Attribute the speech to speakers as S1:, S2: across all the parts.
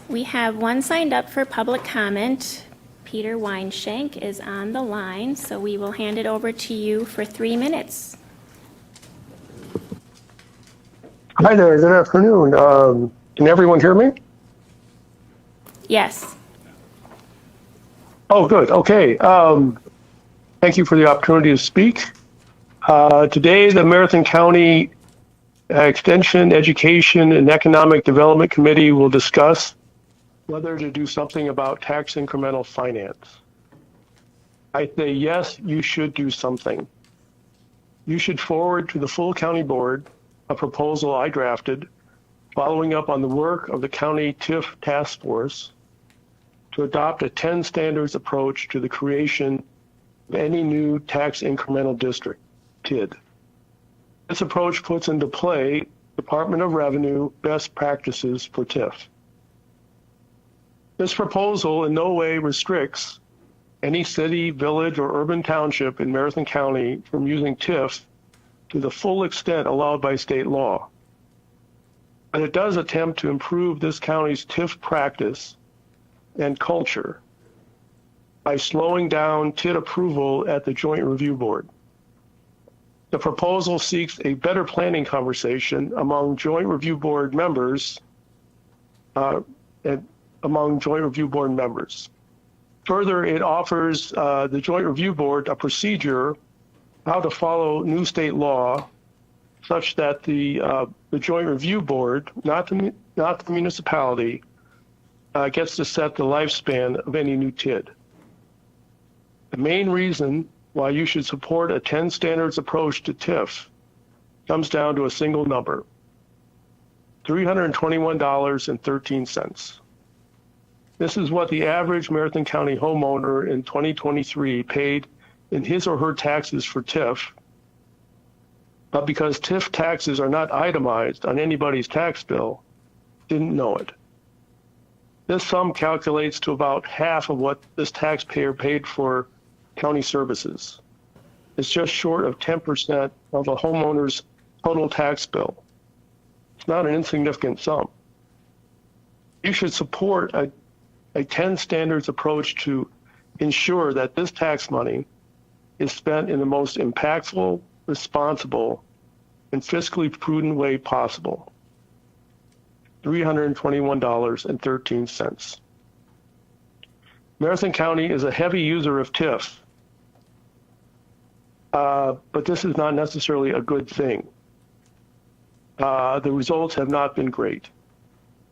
S1: We have one signed up for public comment. Peter Weinshank is on the line, so we will hand it over to you for 3 minutes.
S2: Hi there, good afternoon. Can everyone hear me?
S1: Yes.
S2: Oh, good, okay. Thank you for the opportunity to speak. Today, the Marathon County Extension, Education, and Economic Development Committee will discuss whether to do something about tax incremental finance. I say yes, you should do something. You should forward to the full county board a proposal I drafted following up on the work of the county TIF task force to adopt a 10 standards approach to the creation of any new tax incremental district, TID. This approach puts into play Department of Revenue best practices for TIF. This proposal in no way restricts any city, village, or urban township in Marathon County from using TIF to the full extent allowed by state law. But it does attempt to improve this county's TIF practice and culture by slowing down TID approval at the Joint Review Board. The proposal seeks a better planning conversation among Joint Review Board members Further, it offers the Joint Review Board a procedure how to follow new state law such that the Joint Review Board, not the municipality, gets to set the lifespan of any new TID. The main reason why you should support a 10 standards approach to TIF comes down to a single number, $321.13. This is what the average Marathon County homeowner in 2023 paid in his or her taxes for TIF. But because TIF taxes are not itemized on anybody's tax bill, didn't know it. This sum calculates to about half of what this taxpayer paid for county services. It's just short of 10% of a homeowner's total tax bill. It's not an insignificant sum. You should support a 10 standards approach to ensure that this tax money is spent in the most impactful, responsible, and fiscally prudent way possible. $321.13. Marathon County is a heavy user of TIF, but this is not necessarily a good thing. The results have not been great.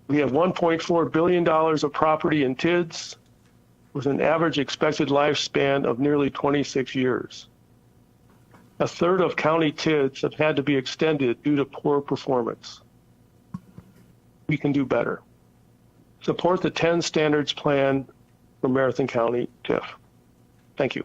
S2: We have $1.4 billion of property in TIDs with an average expected lifespan of nearly 26 years. A third of county TIDs have had to be extended due to poor performance. We can do better. Support the 10 standards plan for Marathon County TIF. Thank you.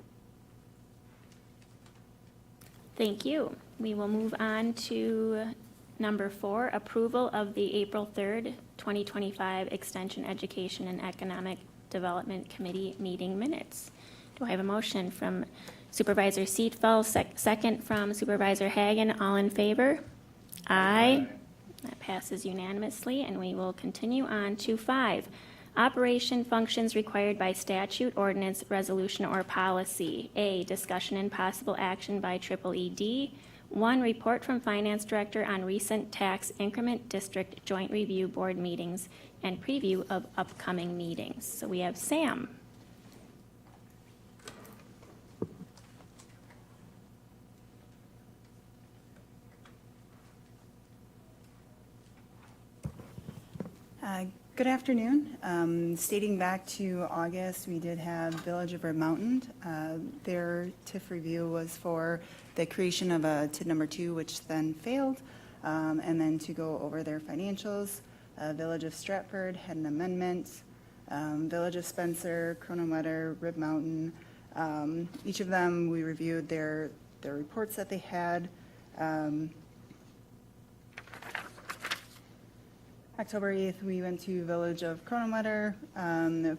S1: Thank you. We will move on to number 4, approval of the April 3rd, 2025 Extension, Education, and Economic Development Committee meeting minutes. Do I have a motion from Supervisor Seatfeld, second from Supervisor Hagen? All in favor? Aye. That passes unanimously, and we will continue on to 5. Operation functions required by statute, ordinance, resolution, or policy. A, discussion and possible action by EED. 1, report from Finance Director on recent tax increment district joint review board meetings and preview of upcoming meetings. So we have Sam.
S3: Good afternoon. Stating back to August, we did have Village of Red Mountain. Their TIF review was for the creation of a TID number 2, which then failed, and then to go over their financials. Village of Stratford had an amendment. Village of Spencer, Cronin-Wetter, Red Mountain. Each of them, we reviewed their reports that they had. October 8th, we went to Village of Cronin-Wetter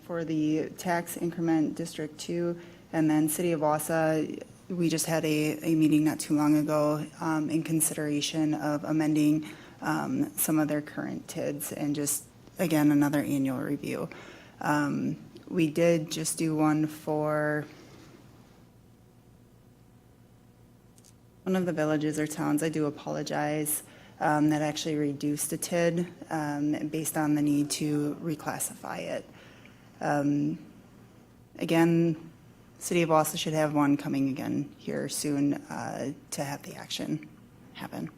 S3: for the tax increment District 2, and then City of Wausau, we just had a meeting not too long ago in consideration of amending some of their current TIDs, and just, again, another annual review. We did just do one for one of the villages or towns. I do apologize. That actually reduced a TID based on the need to reclassify it. Again, City of Wausau should have one coming again here soon to have the action happen.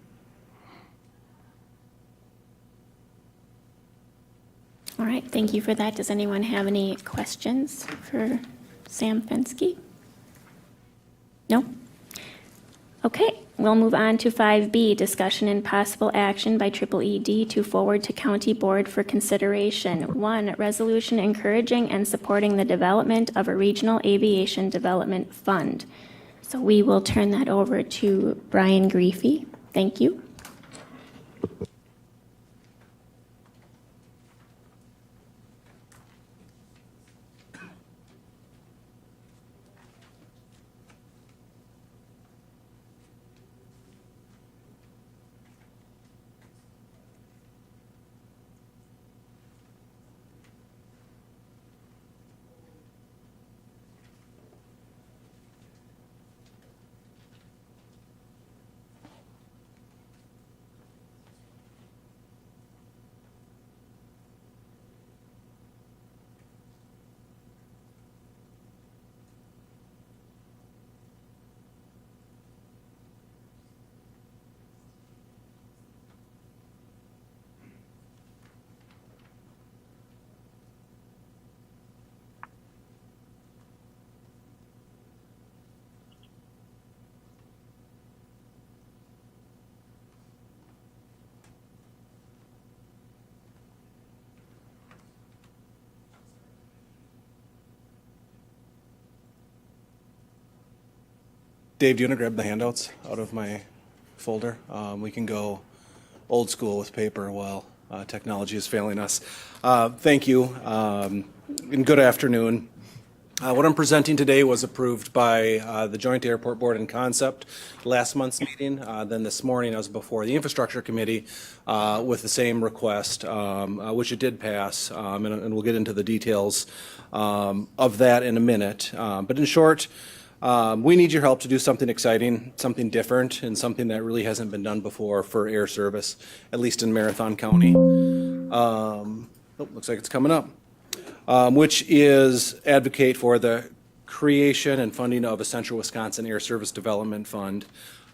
S1: All right, thank you for that. Does anyone have any questions for Sam Fenske? No? Okay, we'll move on to 5B, discussion and possible action by EED to forward to County Board for consideration. 1, resolution encouraging and supporting the development of a regional aviation development fund. So we will turn that over to Brian Griefy. Thank you.
S4: Dave, do you want to grab the handouts out of my folder? We can go old school with paper while technology is failing us. Thank you, and good afternoon. What I'm presenting today was approved by the Joint Airport Board and Concept last month's meeting. Then this morning I was before the Infrastructure Committee with the same request, which it did pass, and we'll get into the details of that in a minute. But in short, we need your help to do something exciting, something different, and something that really hasn't been done before for air service, at least in Marathon County. Looks like it's coming up. Which is advocate for the creation and funding of a Central Wisconsin Air Service Development Fund.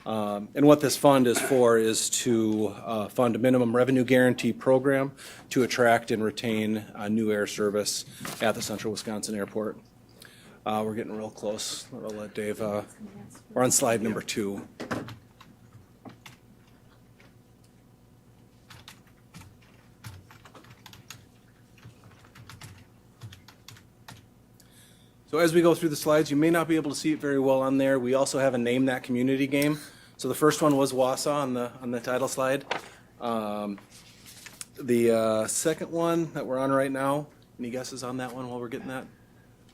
S4: And what this fund is for is to fund a minimum revenue guarantee program to attract and retain new air service at the Central Wisconsin Airport. We're getting real close. I'll let Dave, we're on slide number 2. So as we go through the slides, you may not be able to see it very well on there. We also have a Name That Community game. So the first one was Wausau on the title slide. The second one that we're on right now, any guesses on that one while we're getting that?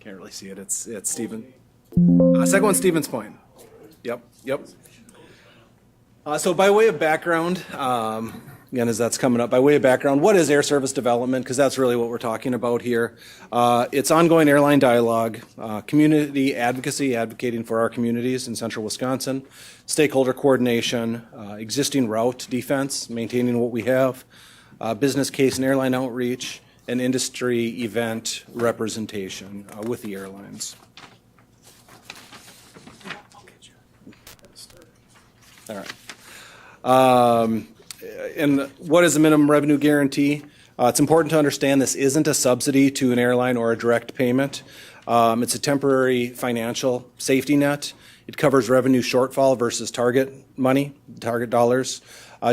S4: Can't really see it. It's Stephen. Second one's Stevens Point. Yep. So by way of background, again, as that's coming up, by way of background, what is air service development? Because that's really what we're talking about here. It's ongoing airline dialogue, community advocacy, advocating for our communities in central Wisconsin, stakeholder coordination, existing route defense, maintaining what we have, business case and airline outreach, and industry event representation with the airlines. All right. And what is a minimum revenue guarantee? It's important to understand this isn't a subsidy to an airline or a direct payment. It's a temporary financial safety net. It covers revenue shortfall versus target money, target dollars.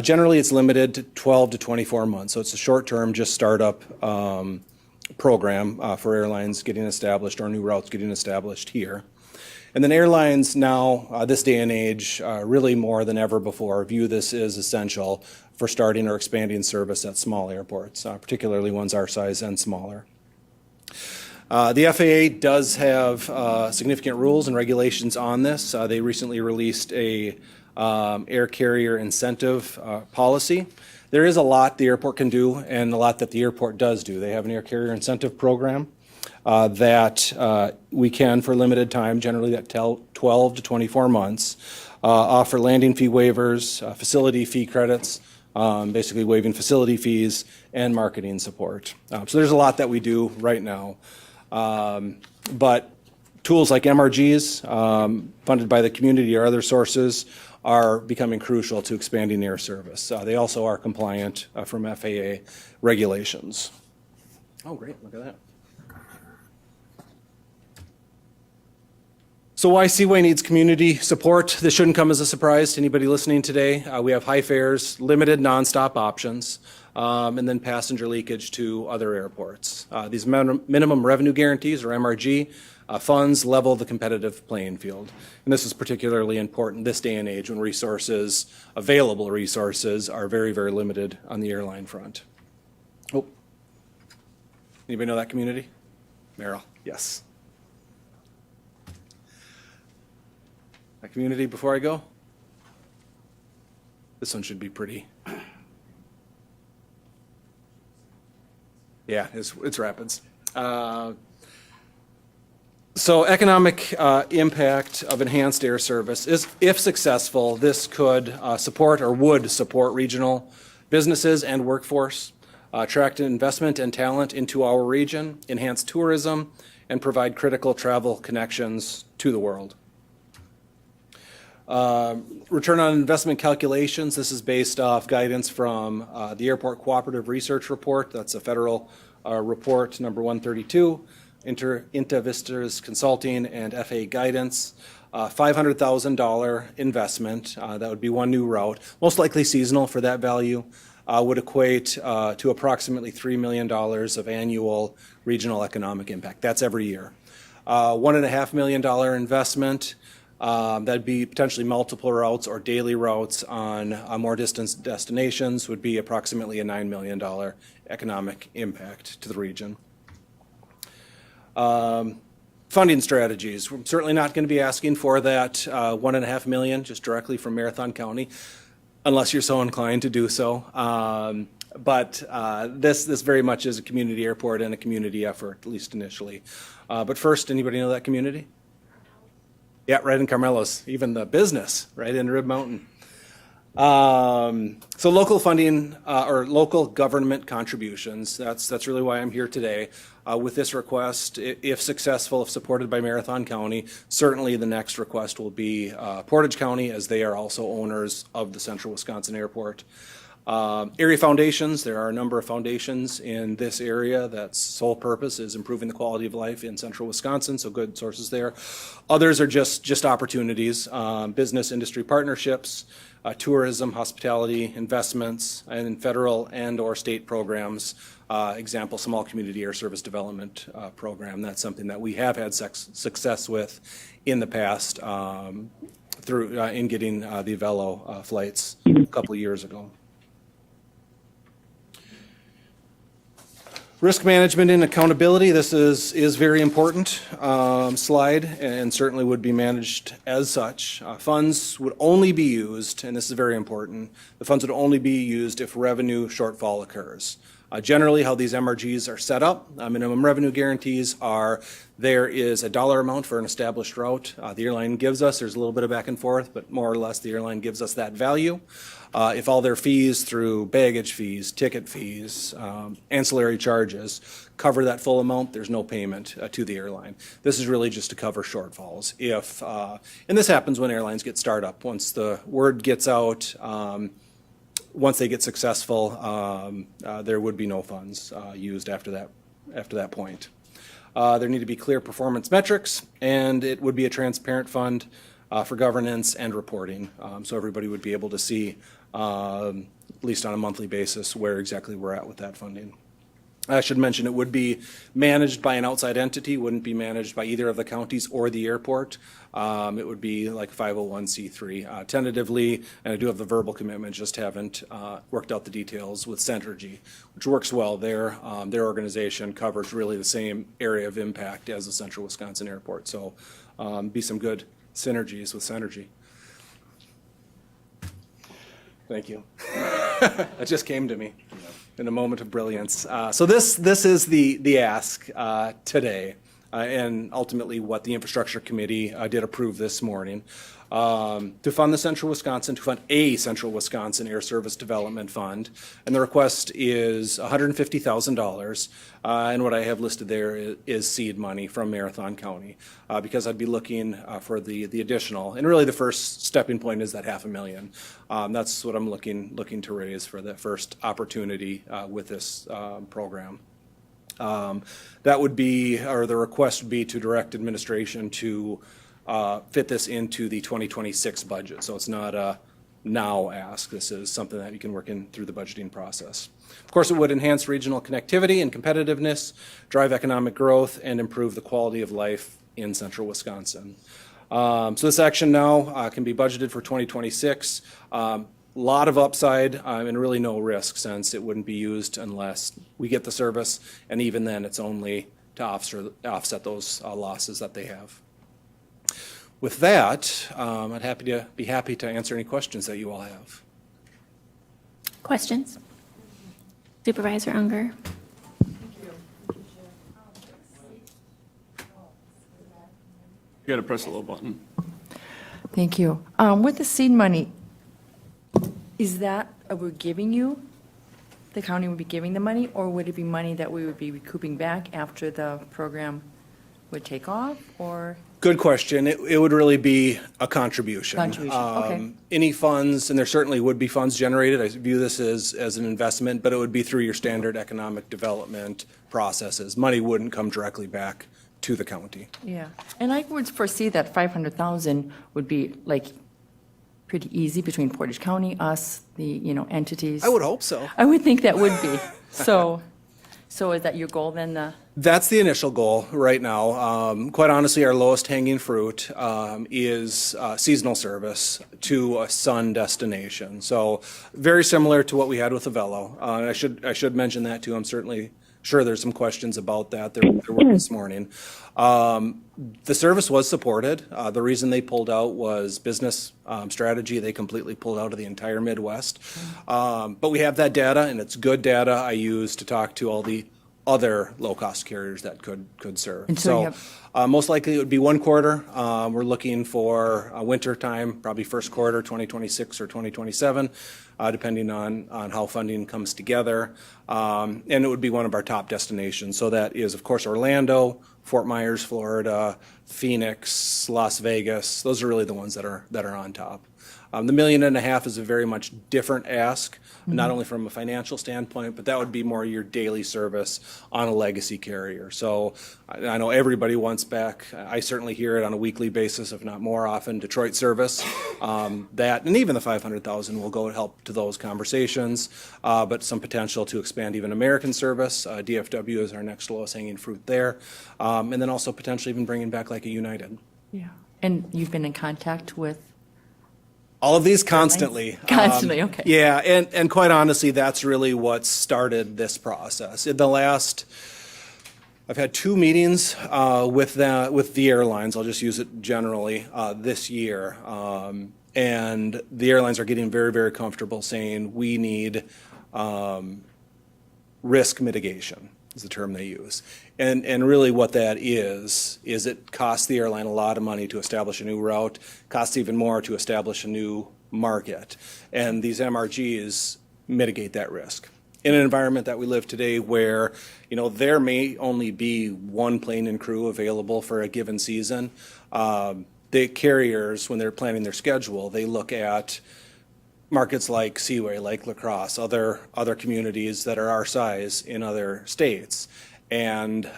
S4: Generally, it's limited to 12 to 24 months, so it's a short-term, just startup program for airlines getting established or new routes getting established here. And then airlines now, this day and age, really more than ever before, view this as essential for starting or expanding service at small airports, particularly ones our size and smaller. The FAA does have significant rules and regulations on this. They recently released a air carrier incentive policy. There is a lot the airport can do and a lot that the airport does do. They have an air carrier incentive program that we can, for limited time, generally that 12 to 24 months, offer landing fee waivers, facility fee credits, basically waiving facility fees and marketing support. So there's a lot that we do right now. But tools like MRGs, funded by the community or other sources, are becoming crucial to expanding air service. They also are compliant from FAA regulations. Oh, great, look at that. So why Seaway needs community support? This shouldn't come as a surprise to anybody listening today. We have high fares, limited nonstop options, and then passenger leakage to other airports. These minimum revenue guarantees, or MRG, funds level the competitive playing field. And this is particularly important this day and age when resources, available resources, are very, very limited on the airline front. Oh, anybody know that community? Merrill, yes. That community before I go? This one should be pretty. Yeah, it's Rapids. So economic impact of enhanced air service is, if successful, this could support or would support regional businesses and workforce, attract investment and talent into our region, enhance tourism, and provide critical travel connections to the world. Return on investment calculations, this is based off guidance from the Airport Cooperative Research Report. That's a federal report, number 132, IntaVistas Consulting and FAA guidance. $500,000 investment, that would be one new route, most likely seasonal for that value, would equate to approximately $3 million of annual regional economic impact. That's every year. $1.5 million investment, that'd be potentially multiple routes or daily routes on more distant destinations, would be approximately a $9 million economic impact to the region. Funding strategies. We're certainly not going to be asking for that $1.5 million just directly from Marathon County, unless you're so inclined to do so. But this very much is a community airport and a community effort, at least initially. But first, anybody know that community? Yeah, right in Carmelos, even the business, right in Rib Mountain. So local funding or local government contributions, that's really why I'm here today. With this request, if successful, if supported by Marathon County, certainly the next request will be Portage County, as they are also owners of the Central Wisconsin Airport. Area foundations, there are a number of foundations in this area that's sole purpose is improving the quality of life in central Wisconsin, so good sources there. Others are just opportunities, business industry partnerships, tourism, hospitality, investments, and federal and or state programs. Example, Small Community Air Service Development Program. That's something that we have had success with in the past through in getting the Avelo flights a couple of years ago. Risk management and accountability, this is very important slide and certainly would be managed as such. Funds would only be used, and this is very important, the funds would only be used if revenue shortfall occurs. Generally, how these MRGs are set up, minimum revenue guarantees are, there is a dollar amount for an established route. The airline gives us, there's a little bit of back and forth, but more or less the airline gives us that value. If all their fees through baggage fees, ticket fees, ancillary charges cover that full amount, there's no payment to the airline. This is really just to cover shortfalls. If, and this happens when airlines get startup. Once the word gets out, once they get successful, there would be no funds used after that point. There need to be clear performance metrics, and it would be a transparent fund for governance and reporting, so everybody would be able to see, at least on a monthly basis, where exactly we're at with that funding. I should mention it would be managed by an outside entity, wouldn't be managed by either of the counties or the airport. It would be like 501c3. Tentatively, and I do have the verbal commitment, just haven't worked out the details with Centergy, which works well. Their organization covers really the same area of impact as the Central Wisconsin Airport. So be some good synergies with Centergy. Thank you. That just came to me in a moment of brilliance. So this is the ask today, and ultimately what the Infrastructure Committee did approve this morning. To fund a Central Wisconsin Air Service Development Fund. And the request is $150,000. And what I have listed there is seed money from Marathon County, because I'd be looking for the additional. And really the first stepping point is that $500,000. That's what I'm looking to raise for that first opportunity with this program. That would be, or the request would be to direct administration to fit this into the 2026 budget. So it's not a now ask. This is something that you can work in through the budgeting process. Of course, it would enhance regional connectivity and competitiveness, drive economic growth, and improve the quality of life in central Wisconsin. So this action now can be budgeted for 2026. Lot of upside and really no risk, since it wouldn't be used unless we get the service, and even then it's only to offset those losses that they have. With that, I'd be happy to answer any questions that you all have.
S1: Questions? Supervisor Unger?
S5: You gotta press the little button.
S6: Thank you. With the seed money, is that we're giving you, the county would be giving the money, or would it be money that we would be recouping back after the program would take off, or?
S4: Good question. It would really be a contribution.
S6: Okay.
S4: Any funds, and there certainly would be funds generated. I view this as an investment, but it would be through your standard economic development processes. Money wouldn't come directly back to the county.
S6: Yeah, and I would foresee that 500,000 would be like pretty easy between Portage County, us, the, entities.
S4: I would hope so.
S6: I would think that would be. So is that your goal then?
S4: That's the initial goal right now. Quite honestly, our lowest hanging fruit is seasonal service to a sun destination. So very similar to what we had with Avello. I should mention that too. I'm certainly sure there's some questions about that. There were this morning. The service was supported. The reason they pulled out was business strategy. They completely pulled out of the entire Midwest. But we have that data, and it's good data I use to talk to all the other low-cost carriers that could serve.
S6: And so you
S4: Most likely it would be one quarter. We're looking for winter time, probably first quarter 2026 or 2027, depending on how funding comes together. And it would be one of our top destinations. So that is, of course, Orlando, Fort Myers, Florida, Phoenix, Las Vegas. Those are really the ones that are on top. The $1.5 million is a very much different ask, not only from a financial standpoint, but that would be more your daily service on a legacy carrier. So I know everybody wants back, I certainly hear it on a weekly basis, if not more often, Detroit service. That, and even the 500,000 will go help to those conversations, but some potential to expand even American service. DFW is our next lowest hanging fruit there. And then also potentially even bringing back like a United.
S6: Yeah. And you've been in contact with?
S4: All of these constantly.
S6: Constantly, okay.
S4: Yeah, and quite honestly, that's really what started this process. I've had 2 meetings with the airlines, I'll just use it generally, this year. And the airlines are getting very, very comfortable saying we need risk mitigation, is the term they use. And really what that is it costs the airline a lot of money to establish a new route, costs even more to establish a new market. And these MRGs mitigate that risk. In an environment that we live today where, there may only be 1 plane and crew available for a given season, the carriers, when they're planning their schedule, they look at markets like Seaway, like La Crosse, other communities that are our size in other states. And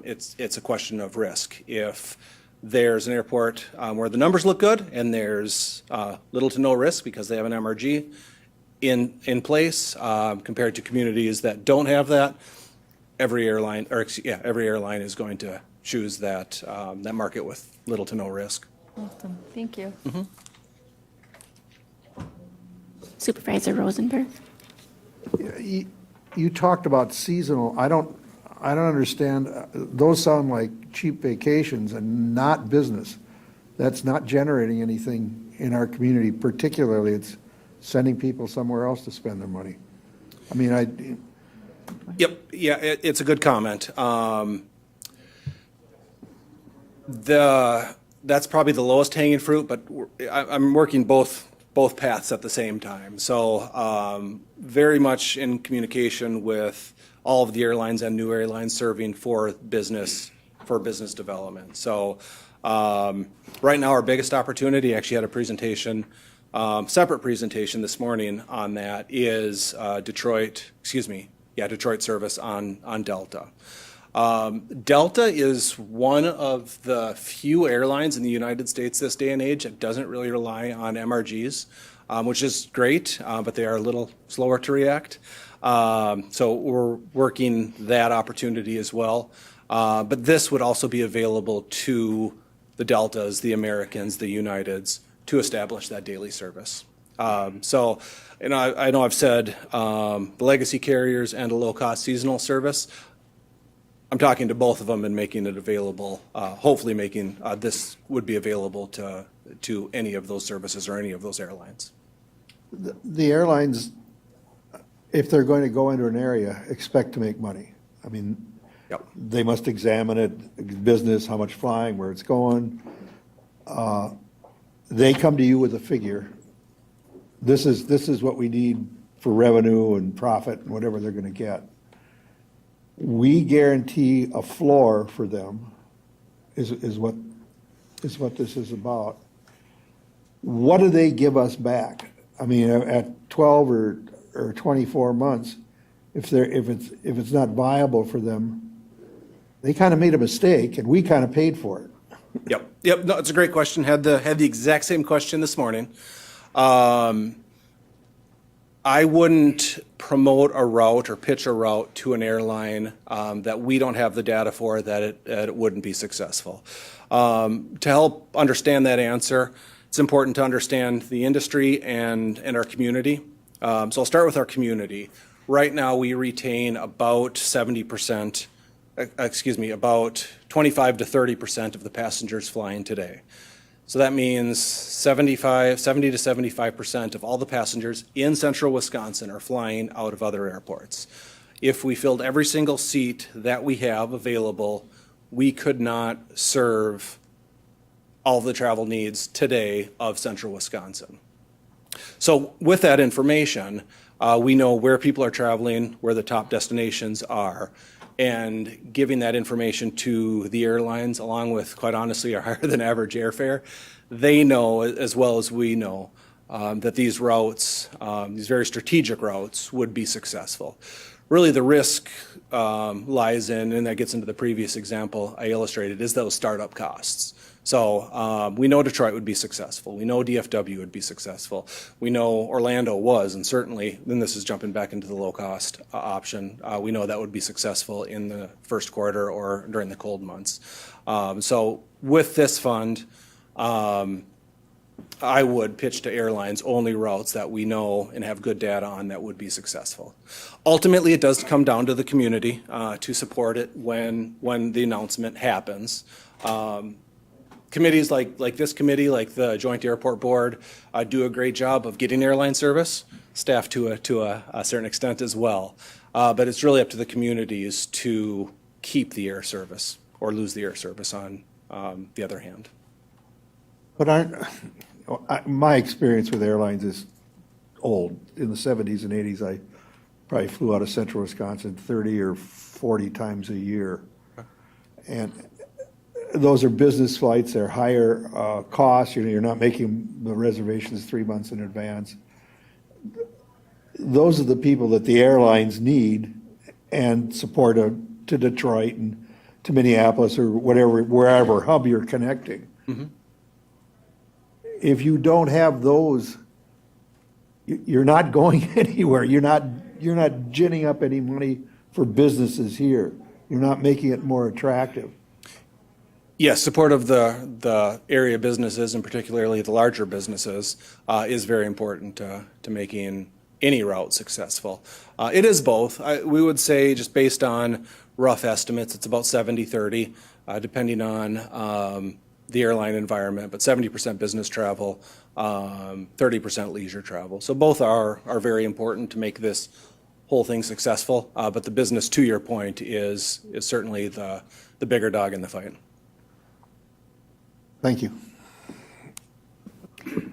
S4: it's a question of risk. If there's an airport where the numbers look good and there's little to no risk because they have an MRG in place compared to communities that don't have that, every airline is going to choose that market with little to no risk.
S6: Awesome. Thank you.
S1: Supervisor Rosenberg?
S7: You talked about seasonal. I don't understand. Those sound like cheap vacations and not business. That's not generating anything in our community particularly. sending people somewhere else to spend their money. I mean,
S4: Yep, yeah, it's a good comment. That's probably the lowest hanging fruit, but I'm working both paths at the same time. So very much in communication with all of the airlines and new airlines serving for business development. So right now, our biggest opportunity, actually had a presentation, separate presentation this morning on that, is Detroit service on Delta. Delta is one of the few airlines in the United States this day and age that doesn't really rely on MRGs, which is great, but they are a little slower to react. So we're working that opportunity as well. But this would also be available to the Deltas, the Americans, the Uniteds, to establish that daily service. So, I know I've said the legacy carriers and a low-cost seasonal service. I'm talking to both of them and making it available, hopefully making this would be available to any of those services or any of those airlines.
S7: the airlines, if they're going to go into an area, expect to make money. I mean,
S4: Yep.
S7: they must examine it, business, how much flying, where it's going. They come to you with a figure. This is what we need for revenue and profit and whatever they're gonna get. We guarantee a floor for them, is what this is about. What do they give us back? I mean, at 12 or 24 months, if it's not viable for them, they kind of made a mistake and we kind of paid for it.
S4: Yep. No, it's a great question. Had the exact same question this morning. I wouldn't promote a route or pitch a route to an airline that we don't have the data for that it wouldn't be successful. To help understand that answer, it's important to understand the industry and our community. So I'll start with our community. Right now, we retain about 70%, about 25 to 30% of the passengers flying today. So that means 70 to 75% of all the passengers in central Wisconsin are flying out of other airports. If we filled every single seat that we have available, we could not serve all the travel needs today of central Wisconsin. So with that information, we know where people are traveling, where the top destinations are, and giving that information to the airlines, along with, quite honestly, our higher than average airfare, they know, as well as we know, that these routes, these very strategic routes, would be successful. Really, the risk lies in, and that gets into the previous example I illustrated, is those startup costs. So we know Detroit would be successful. We know DFW would be successful. We know Orlando was, and certainly, then this is jumping back into the low-cost option. We know that would be successful in the first quarter or during the cold months. So with this fund, I would pitch to airlines only routes that we know and have good data on that would be successful. Ultimately, it does come down to the community to support it when the announcement happens. Committees like this committee, like the Joint Airport Board, do a great job of getting airline service, staff to a certain extent as well. But it's really up to the communities to keep the air service or lose the air service on the other hand.
S7: But my experience with airlines is old. In the 70s and 80s, I probably flew out of central Wisconsin 30 or 40 times a year. And those are business flights, they're higher costs, you're not making the reservations 3 months in advance. Those are the people that the airlines need and support to Detroit and to Minneapolis or wherever hub you're connecting.
S4: Mm-hmm.
S7: If you don't have those, you're not going anywhere. You're not ginning up any money for businesses here. You're not making it more attractive.
S4: Yes, support of the area businesses, and particularly the larger businesses, is very important to making any route successful. It is both. We would say, just based on rough estimates, it's about 70-30, depending on the airline environment, but 70% business travel, 30% leisure travel. So both are very important to make this whole thing successful. But the business, to your point, is certainly the bigger dog in the fight.
S7: Thank you.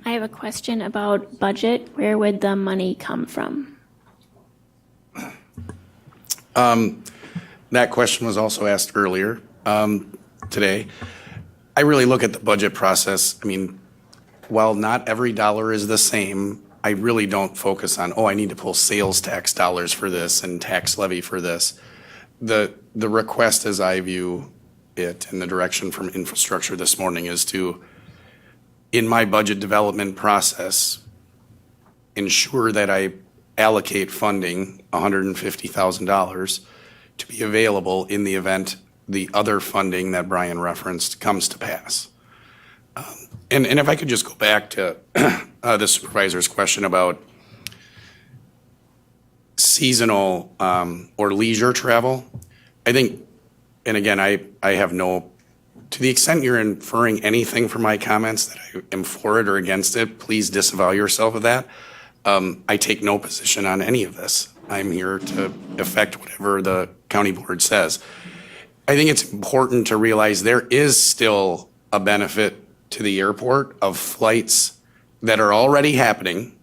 S1: I have a question about budget. Where would the money come from?
S8: That question was also asked earlier today. I really look at the budget process. I mean, while not every dollar is the same, I really don't focus on, oh, I need to pull sales tax dollars for this and tax levy for this. The request, as I view it, and the direction from infrastructure this morning is to, in my budget development process, ensure that I allocate funding, $150,000, to be available in the event the other funding that Brian referenced comes to pass. And if I could just go back to the supervisor's question about seasonal or leisure travel, I think, and again, I have no, to the extent you're inferring anything from my comments that I am for it or against it, please disavow yourself of that. I take no position on any of this. I'm here to effect whatever the county board says. I think it's important to realize there is still a benefit to the airport of flights that are already happening.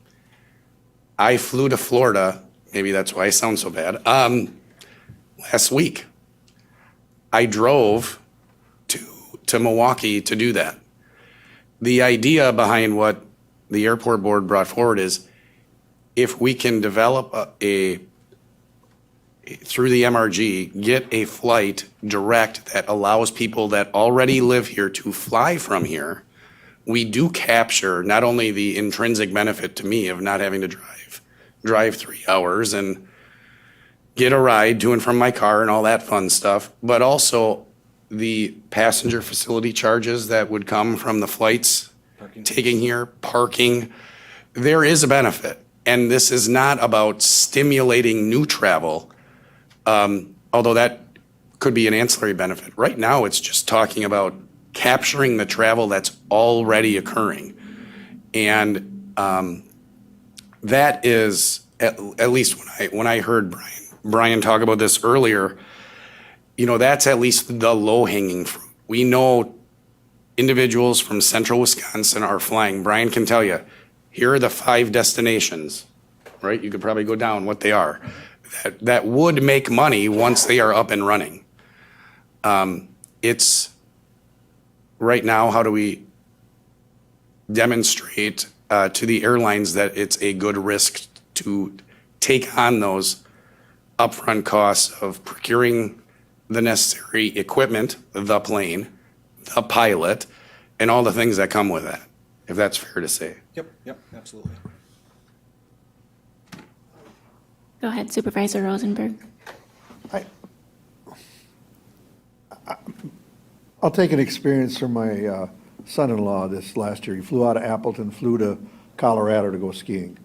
S8: I flew to Florida, maybe that's why I sound so bad, last week. I drove to Milwaukee to do that. The idea behind what the airport board brought forward is if we can develop through the MRG, get a flight direct that allows people that already live here to fly from here, we do capture not only the intrinsic benefit to me of not having to drive 3 hours and get a ride to and from my car and all that fun stuff, but also the passenger facility charges that would come from the flights taking here, parking. There is a benefit. And this is not about stimulating new travel, although that could be an ancillary benefit. Right now, it's just talking about capturing the travel that's already occurring. And that is, at least when I heard Brian talk about this earlier, that's at least the low-hanging fruit. We know individuals from central Wisconsin are flying. Brian can tell you, here are the 5 destinations, right? You could probably go down what they are. That would make money once they are up and running. It's right now, how do we demonstrate to the airlines that it's a good risk to take on those upfront costs of procuring the necessary equipment, the plane, the pilot, and all the things that come with that, if that's fair to say.
S4: Yep, absolutely.
S1: Go ahead, Supervisor Rosenberg.
S7: I'll take an experience from my son-in-law this last year. He flew out of Appleton, flew to Colorado to go skiing.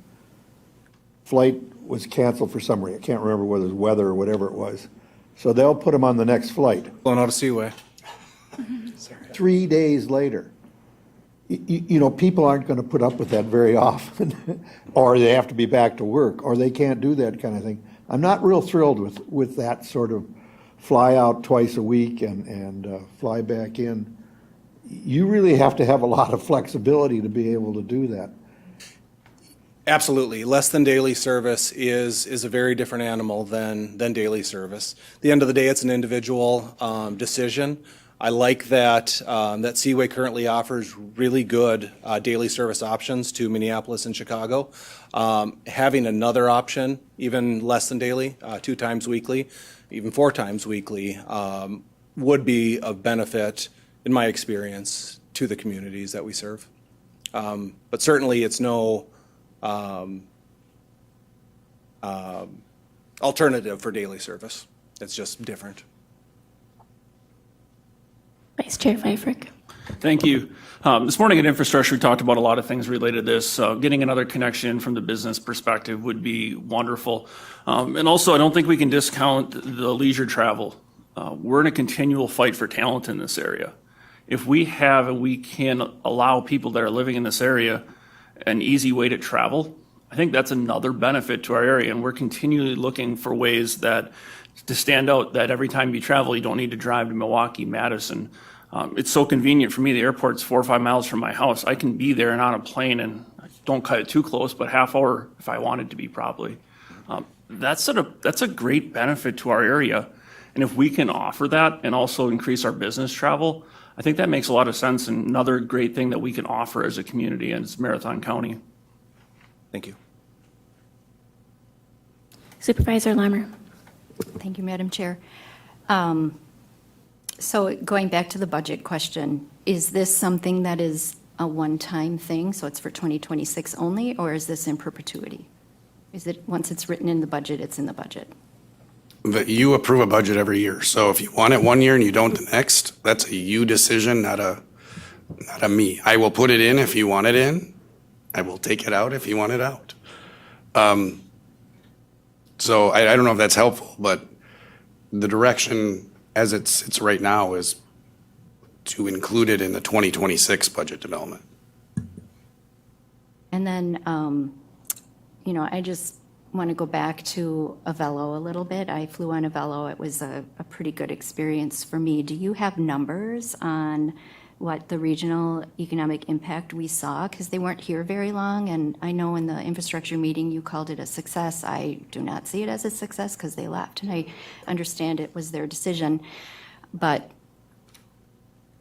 S7: Flight was canceled for some reason. I can't remember whether it was weather or whatever it was. So they'll put him on the next flight.
S4: Blown out of Seaway.
S7: 3 days later. People aren't going to put up with that very often, or they have to be back to work, or they can't do that kind of thing. I'm not real thrilled with that sort of fly out twice a week and fly back in. You really have to have a lot of flexibility to be able to do that.
S4: Absolutely. Less than daily service is a very different animal than daily service. At the end of the day, it's an individual decision. I like that that Seaway currently offers really good daily service options to Minneapolis and Chicago. Having another option, even less than daily, 2 times weekly, even 4 times weekly, would be of benefit, in my experience, to the communities that we serve. But certainly, it's no alternative for daily service. It's just different.
S1: Vice Chair Pfeiffer.
S5: Thank you. This morning at infrastructure, we talked about a lot of things related to this. Getting another connection from the business perspective would be wonderful. And also, I don't think we can discount the leisure travel. We're in a continual fight for talent in this area. if we have and we can allow people that are living in this area an easy way to travel, I think that's another benefit to our area. And we're continually looking for ways that to stand out, that every time you travel, you don't need to drive to Milwaukee, Madison. It's so convenient for me. The airport's 4 or 5 miles from my house. I can be there and on a plane, and don't cut it too close, but half hour if I wanted to be probably. That's a great benefit to our area. And if we can offer that and also increase our business travel, I think that makes a lot of sense, and another great thing that we can offer as a community as Marathon County.
S4: Thank you.
S1: Supervisor Lammer.
S9: Thank you, Madam Chair. So going back to the budget question, is this something that is a one-time thing, so it's for 2026 only, or is this in perpetuity? Is it, once it's written in the budget, it's in the budget?
S8: But you approve a budget every year. So if you want it one year and you don't the next, that's a you decision, not a me. I will put it in if you want it in. I will take it out if you want it out. So I don't know if that's helpful, but the direction as it's right now is to include it in the 2026 budget development.
S9: And then, I just want to go back to Avelo a little bit. I flew on Avelo. It was a pretty good experience for me. Do you have numbers on what the regional economic impact we saw? Because they weren't here very long, and I know in the infrastructure meeting you called it a success. I do not see it as a success because they left, and I understand it was their decision. But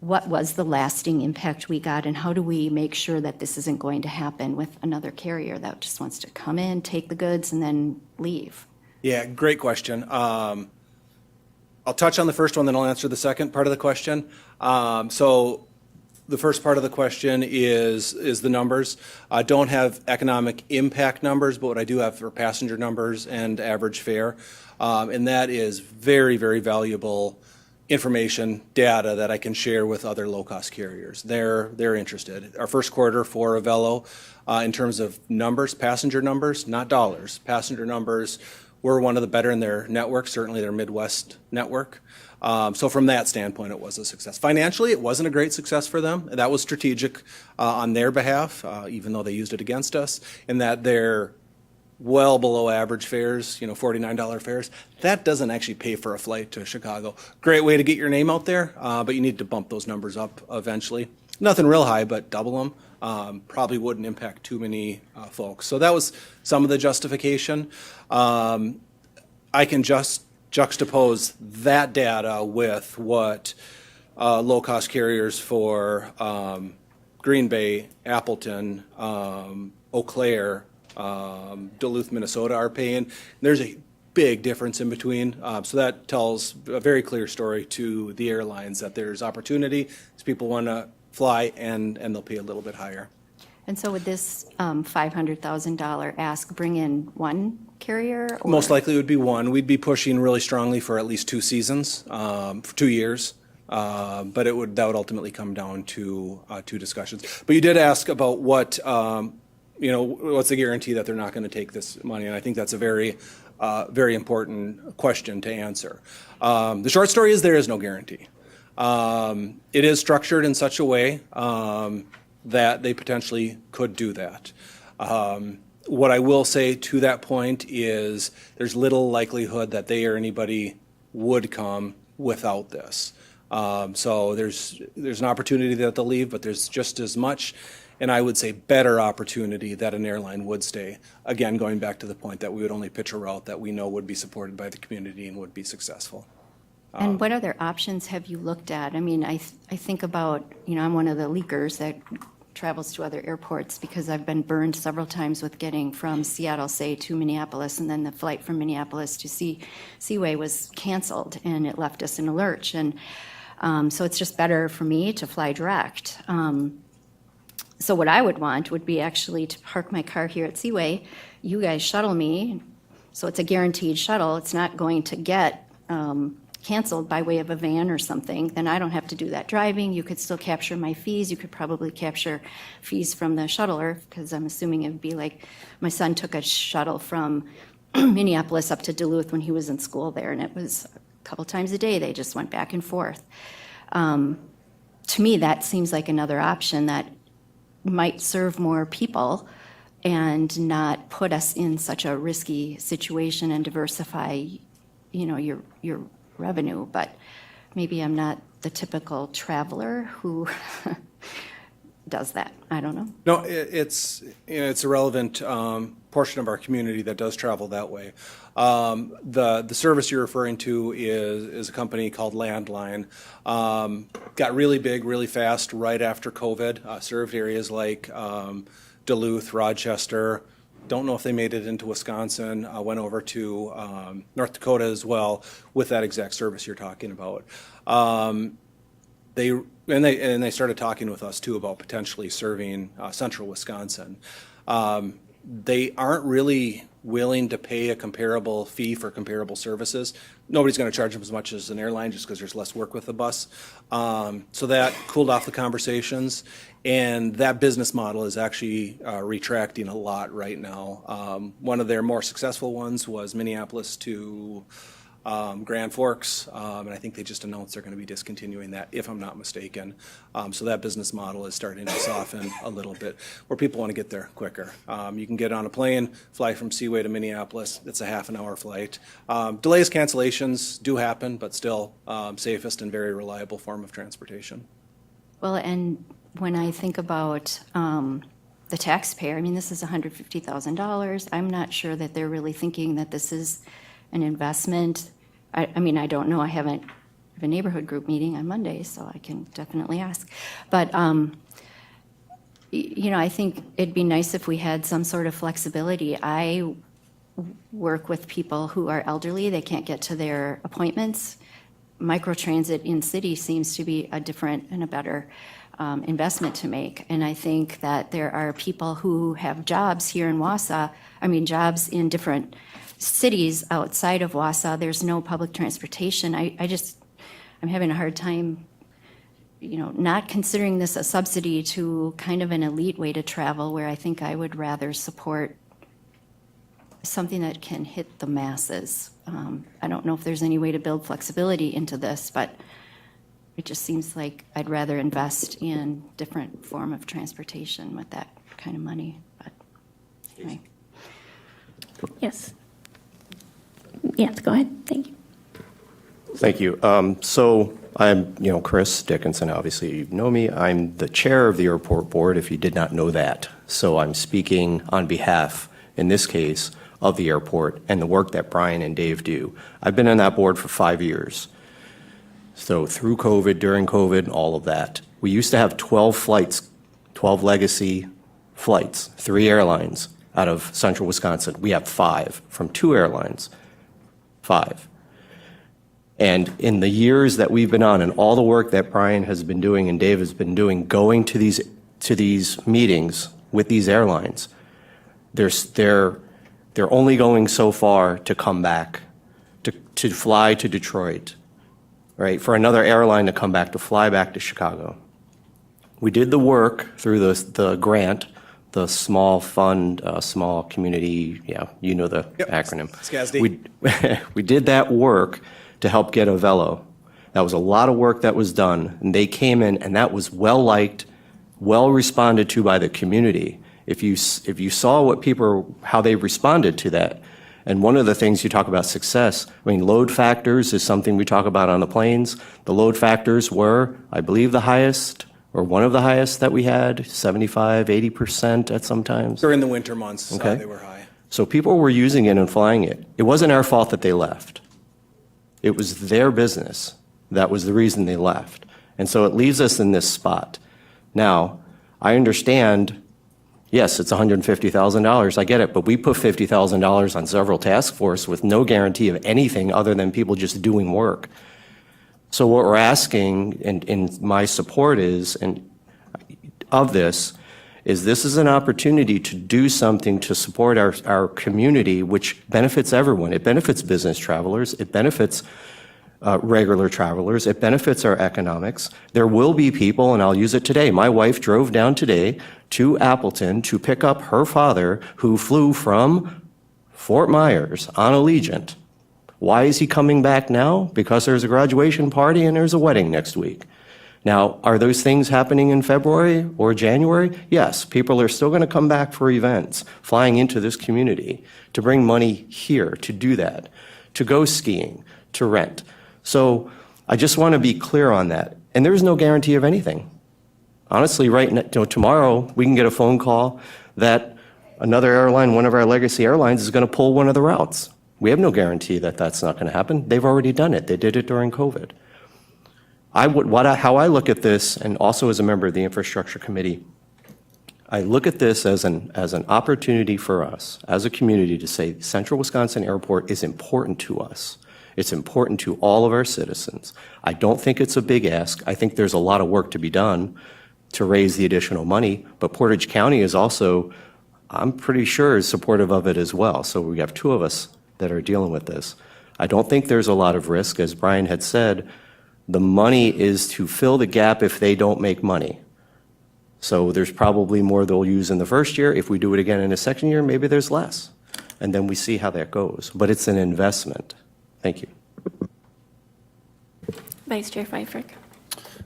S9: what was the lasting impact we got, and how do we make sure that this isn't going to happen with another carrier that just wants to come in, take the goods, and then leave?
S4: Yeah, great question. I'll touch on the first one, then I'll answer the second part of the question. So the first part of the question is the numbers. I don't have economic impact numbers, but what I do have are passenger numbers and average fare. And that is very, very valuable information, data that I can share with other low-cost carriers. They're interested. Our first quarter for Avelo, in terms of numbers, passenger numbers, not dollars, passenger numbers, were one of the better in their network, certainly their Midwest network. So from that standpoint, it was a success. Financially, it wasn't a great success for them. That was strategic on their behalf, even though they used it against us, in that they're well below average fares, $49 fares. That doesn't actually pay for a flight to Chicago. Great way to get your name out there, but you need to bump those numbers up eventually. Nothing real high, but double them. Probably wouldn't impact too many folks. So that was some of the justification. I can just juxtapose that data with what low-cost carriers for Green Bay, Appleton, Eau Claire, Duluth, Minnesota are paying. There's a big difference in between. So that tells a very clear story to the airlines that there's opportunity, as people want to fly, and they'll pay a little bit higher.
S9: And so would this $500,000 ask bring in one carrier? Or?
S4: Most likely it would be one. We'd be pushing really strongly for at least 2 seasons, for 2 years. But that would ultimately come down to 2 discussions. But you did ask about what, what's the guarantee that they're not going to take this money? And I think that's a very, very important question to answer. The short story is there is no guarantee. It is structured in such a way that they potentially could do that. What I will say to that point is there's little likelihood that they or anybody would come without this. So there's an opportunity that they'll leave, but there's just as much, and I would say better opportunity that an airline would stay. Again, going back to the point that we would only pitch a route that we know would be supported by the community and would be successful.
S9: And what other options have you looked at? I mean, I think about, I'm one of the leakers that travels to other airports because I've been burned several times with getting from Seattle, say, to Minneapolis, and then the flight from Minneapolis to Seaway was canceled, and it left us in a lurch. And so it's just better for me to fly direct. So what I would want would be actually to park my car here at Seaway, you guys shuttle me, so it's a guaranteed shuttle. It's not going to get canceled by way of a van or something. Then I don't have to do that driving. You could still capture my fees. You could probably capture fees from the shuttler, because I'm assuming it would be like my son took a shuttle from Minneapolis up to Duluth when he was in school there, and it was a couple times a day. They just went back and forth. to me, that seems like another option that might serve more people and not put us in such a risky situation and diversify, your revenue. But maybe I'm not the typical traveler who does that. I don't know.
S4: No, it's a relevant portion of our community that does travel that way. The service you're referring to is a company called Landline. Got really big, really fast right after COVID. Served areas like Duluth, Rochester. Don't know if they made it into Wisconsin. Went over to North Dakota as well with that exact service you're talking about. They started talking with us too about potentially serving central Wisconsin. They aren't really willing to pay a comparable fee for comparable services. Nobody's going to charge them as much as an airline just because there's less work with the bus. So that cooled off the conversations, and that business model is actually retracting a lot right now. One of their more successful ones was Minneapolis to Grand Forks, and I think they just announced they're going to be discontinuing that, if I'm not mistaken. So that business model is starting to soften a little bit, where people want to get there quicker. You can get on a plane, fly from Seaway to Minneapolis. It's a half-an-hour flight. Delays, cancellations do happen, but still safest and very reliable form of transportation.
S9: Well, and when I think about the taxpayer, I mean, this is $150,000. I'm not sure that they're really thinking that this is an investment. I mean, I don't know. I have a neighborhood group meeting on Monday, so I can definitely ask. But, I think it'd be nice if we had some sort of flexibility. I work with people who are elderly. They can't get to their appointments. Microtransit in city seems to be a different and a better investment to make. And I think that there are people who have jobs here in Wausau, jobs in different cities outside of Wausau. There's no public transportation. I'm having a hard time, not considering this a subsidy to kind of an elite way to travel, where I think I would rather support something that can hit the masses. I don't know if there's any way to build flexibility into this, but it just seems like I'd rather invest in different form of transportation with that kind of money. But anyway.
S1: Yes. Yes, go ahead. Thank you.
S10: Thank you. So I'm, Chris Dickinson, obviously you know me. I'm the chair of the airport board, if you did not know that. So I'm speaking on behalf, in this case, of the airport and the work that Brian and Dave do. I've been on that board for 5 years. So through COVID, during COVID, all of that. We used to have 12 flights, 12 legacy flights, 3 airlines out of central Wisconsin. We have 5 from 2 airlines. 5. And in the years that we've been on, and all the work that Brian has been doing and Dave has been doing, going to these meetings with these airlines, they're only going so far to come back, to fly to Detroit, right? For another airline to come back, to fly back to Chicago. We did the work through the grant, the small fund, small community, the acronym.
S4: SCASD.
S10: We did that work to help get a Velo. That was a lot of work that was done, and they came in, and that was well-liked, well-responded to by the community. If you saw how they responded to that, and one of the things you talk about success, load factors is something we talk about on the planes. The load factors were, I believe, the highest, or one of the highest that we had, 75, 80% at some times.
S4: During the winter months,
S10: Okay.
S4: they were high.
S10: So people were using it and flying it. It wasn't our fault that they left. It was their business. That was the reason they left. And so it leaves us in this spot. Now, I understand, yes, it's $150,000, I get it, but we put $50,000 on several task force with no guarantee of anything other than people just doing work. So what we're asking, and in my support is, this is an opportunity to do something to support our community, which benefits everyone. It benefits business travelers. It benefits regular travelers. It benefits our economics. There will be people, and I'll use it today. My wife drove down today to Appleton to pick up her father, who flew from Fort Myers on Allegiant. Why is he coming back now? Because there's a graduation party and there's a wedding next week. Now, are those things happening in February or January? Yes, people are still going to come back for events, flying into this community to bring money here to do that, to go skiing, to rent. So I just want to be clear on that. And there's no guarantee of anything. Honestly, tomorrow we can get a phone call that another airline, one of our legacy airlines, is going to pull one of the routes. We have no guarantee that that's not going to happen. They've already done it. They did it during COVID. How I look at this, and also as a member of the Infrastructure Committee, I look at this as an opportunity for us as a community to say Central Wisconsin Airport is important to us. It's important to all of our citizens. I don't think it's a big ask. I think there's a lot of work to be done to raise the additional money, but Portage County is also, I'm pretty sure, is supportive of it as well. So we have two of us that are dealing with this. I don't think there's a lot of risk. As Brian had said, the money is to fill the gap if they don't make money. So there's probably more they'll use in the first year. If we do it again in the second year, maybe there's less. And then we see how that goes. But it's an investment. Thank you.
S1: Vice Chair Pfeiffer.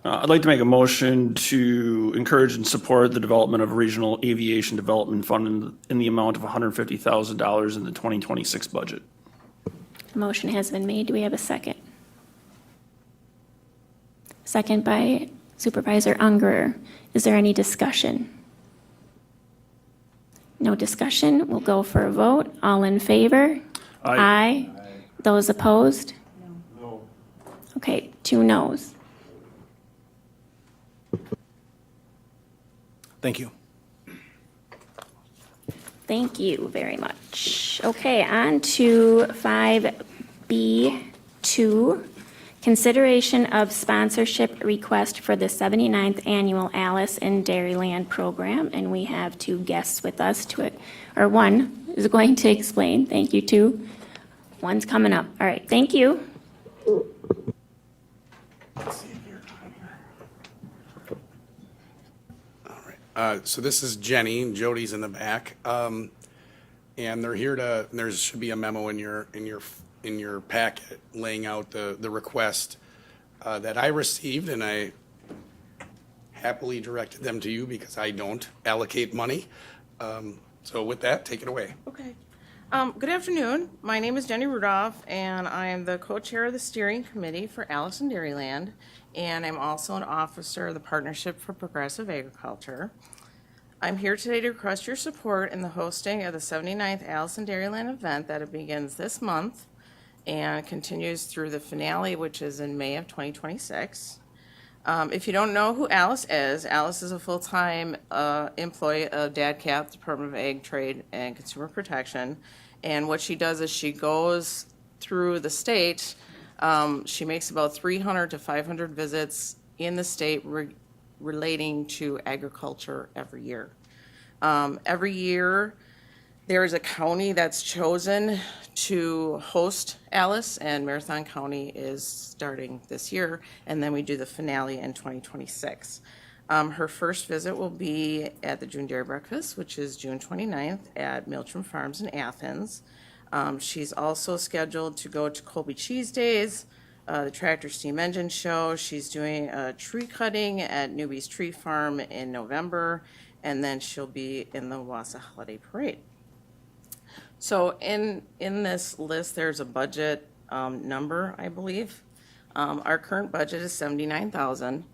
S5: I'd like to make a motion to encourage and support the development of a regional aviation development fund in the amount of $150,000 in the 2026 budget.
S1: A motion has been made. Do we have a second? Second by Supervisor Unger. Is there any discussion? No discussion. We'll go for a vote. All in favor?
S5: Aye.
S1: Those opposed? No. Okay, 2 noes.
S4: Thank you.
S1: Thank you very much. Okay, on to 5B2, consideration of sponsorship request for the 79th Annual Alice in Dairyland Program. And we have 2 guests with us to it, or one is going to explain. Thank you, 2. One's coming up. All right, thank you.
S8: So this is Jenny, and Jody's in the back. And they're here to, there should be a memo in your packet laying out the request that I received, and I happily directed them to you because I don't allocate money. So with that, take it away.
S11: Okay. Good afternoon. My name is Jenny Rudolph, and I am the co-chair of the steering committee for Alice in Dairyland, and I'm also an officer of the Partnership for Progressive Agriculture. I'm here today to request your support in the hosting of the 79th Alice in Dairyland event that begins this month and continues through the finale, which is in May of 2026. If you don't know who Alice is a full-time employee of DADCAP, Department of Ag, Trade, and Consumer Protection. And what she does is she goes through the state. She makes about 300 to 500 visits in the state relating to agriculture every year. Every year, there is a county that's chosen to host Alice, and Marathon County is starting this year, and then we do the finale in 2026. Her first visit will be at the June Dairy Breakfast, which is June 29th at Miltram Farms in Athens. She's also scheduled to go to Colby Cheese Days, the Tractor Steam Engine Show. She's doing a tree cutting at Newby's Tree Farm in November, and then she'll be in the Wausau Holiday Parade. So in this list, there's a budget number, I believe. Our current budget is $79,000.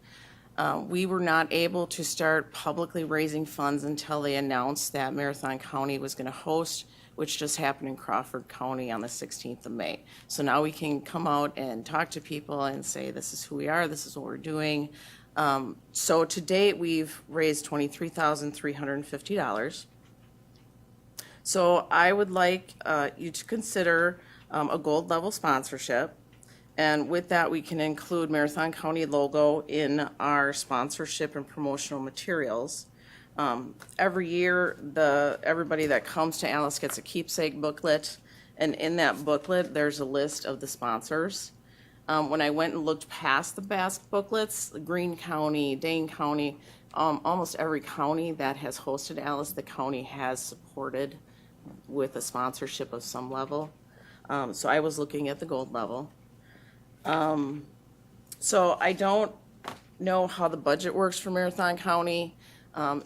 S11: We were not able to start publicly raising funds until they announced that Marathon County was going to host, which just happened in Crawford County on the 16th of May. So now we can come out and talk to people and say, this is who we are, this is what we're doing. So to date, we've raised $23,350. So I would like you to consider a gold level sponsorship. And with that, we can include Marathon County logo in our sponsorship and promotional materials. Every year, everybody that comes to Alice gets a keepsake booklet. And in that booklet, there's a list of the sponsors. When I went and looked past the BASC booklets, Greene County, Dane County, almost every county that has hosted Alice, the county has supported with a sponsorship of some level. So I was looking at the gold level. So I don't know how the budget works for Marathon County.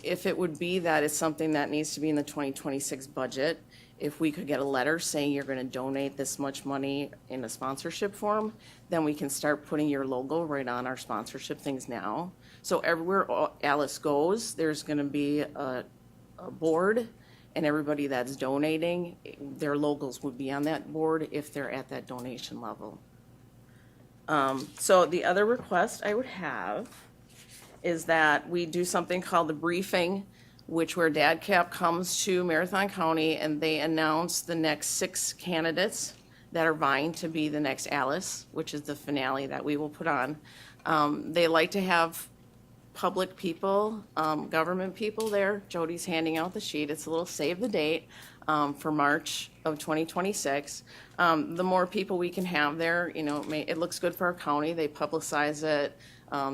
S11: If it would be that it's something that needs to be in the 2026 budget, if we could get a letter saying you're going to donate this much money in a sponsorship form, then we can start putting your logo right on our sponsorship things now. So everywhere Alice goes, there's going to be a board, and everybody that's donating, their logos would be on that board if they're at that donation level. So the other request I would have is that we do something called the briefing, which where DADCAP comes to Marathon County and they announce the next 6 candidates that are vying to be the next Alice, which is the finale that we will put on. They like to have public people, government people there. Jody's handing out the sheet. It's a little save the date for March of 2026. The more people we can have there, you know, it looks good for our county. They publicize it.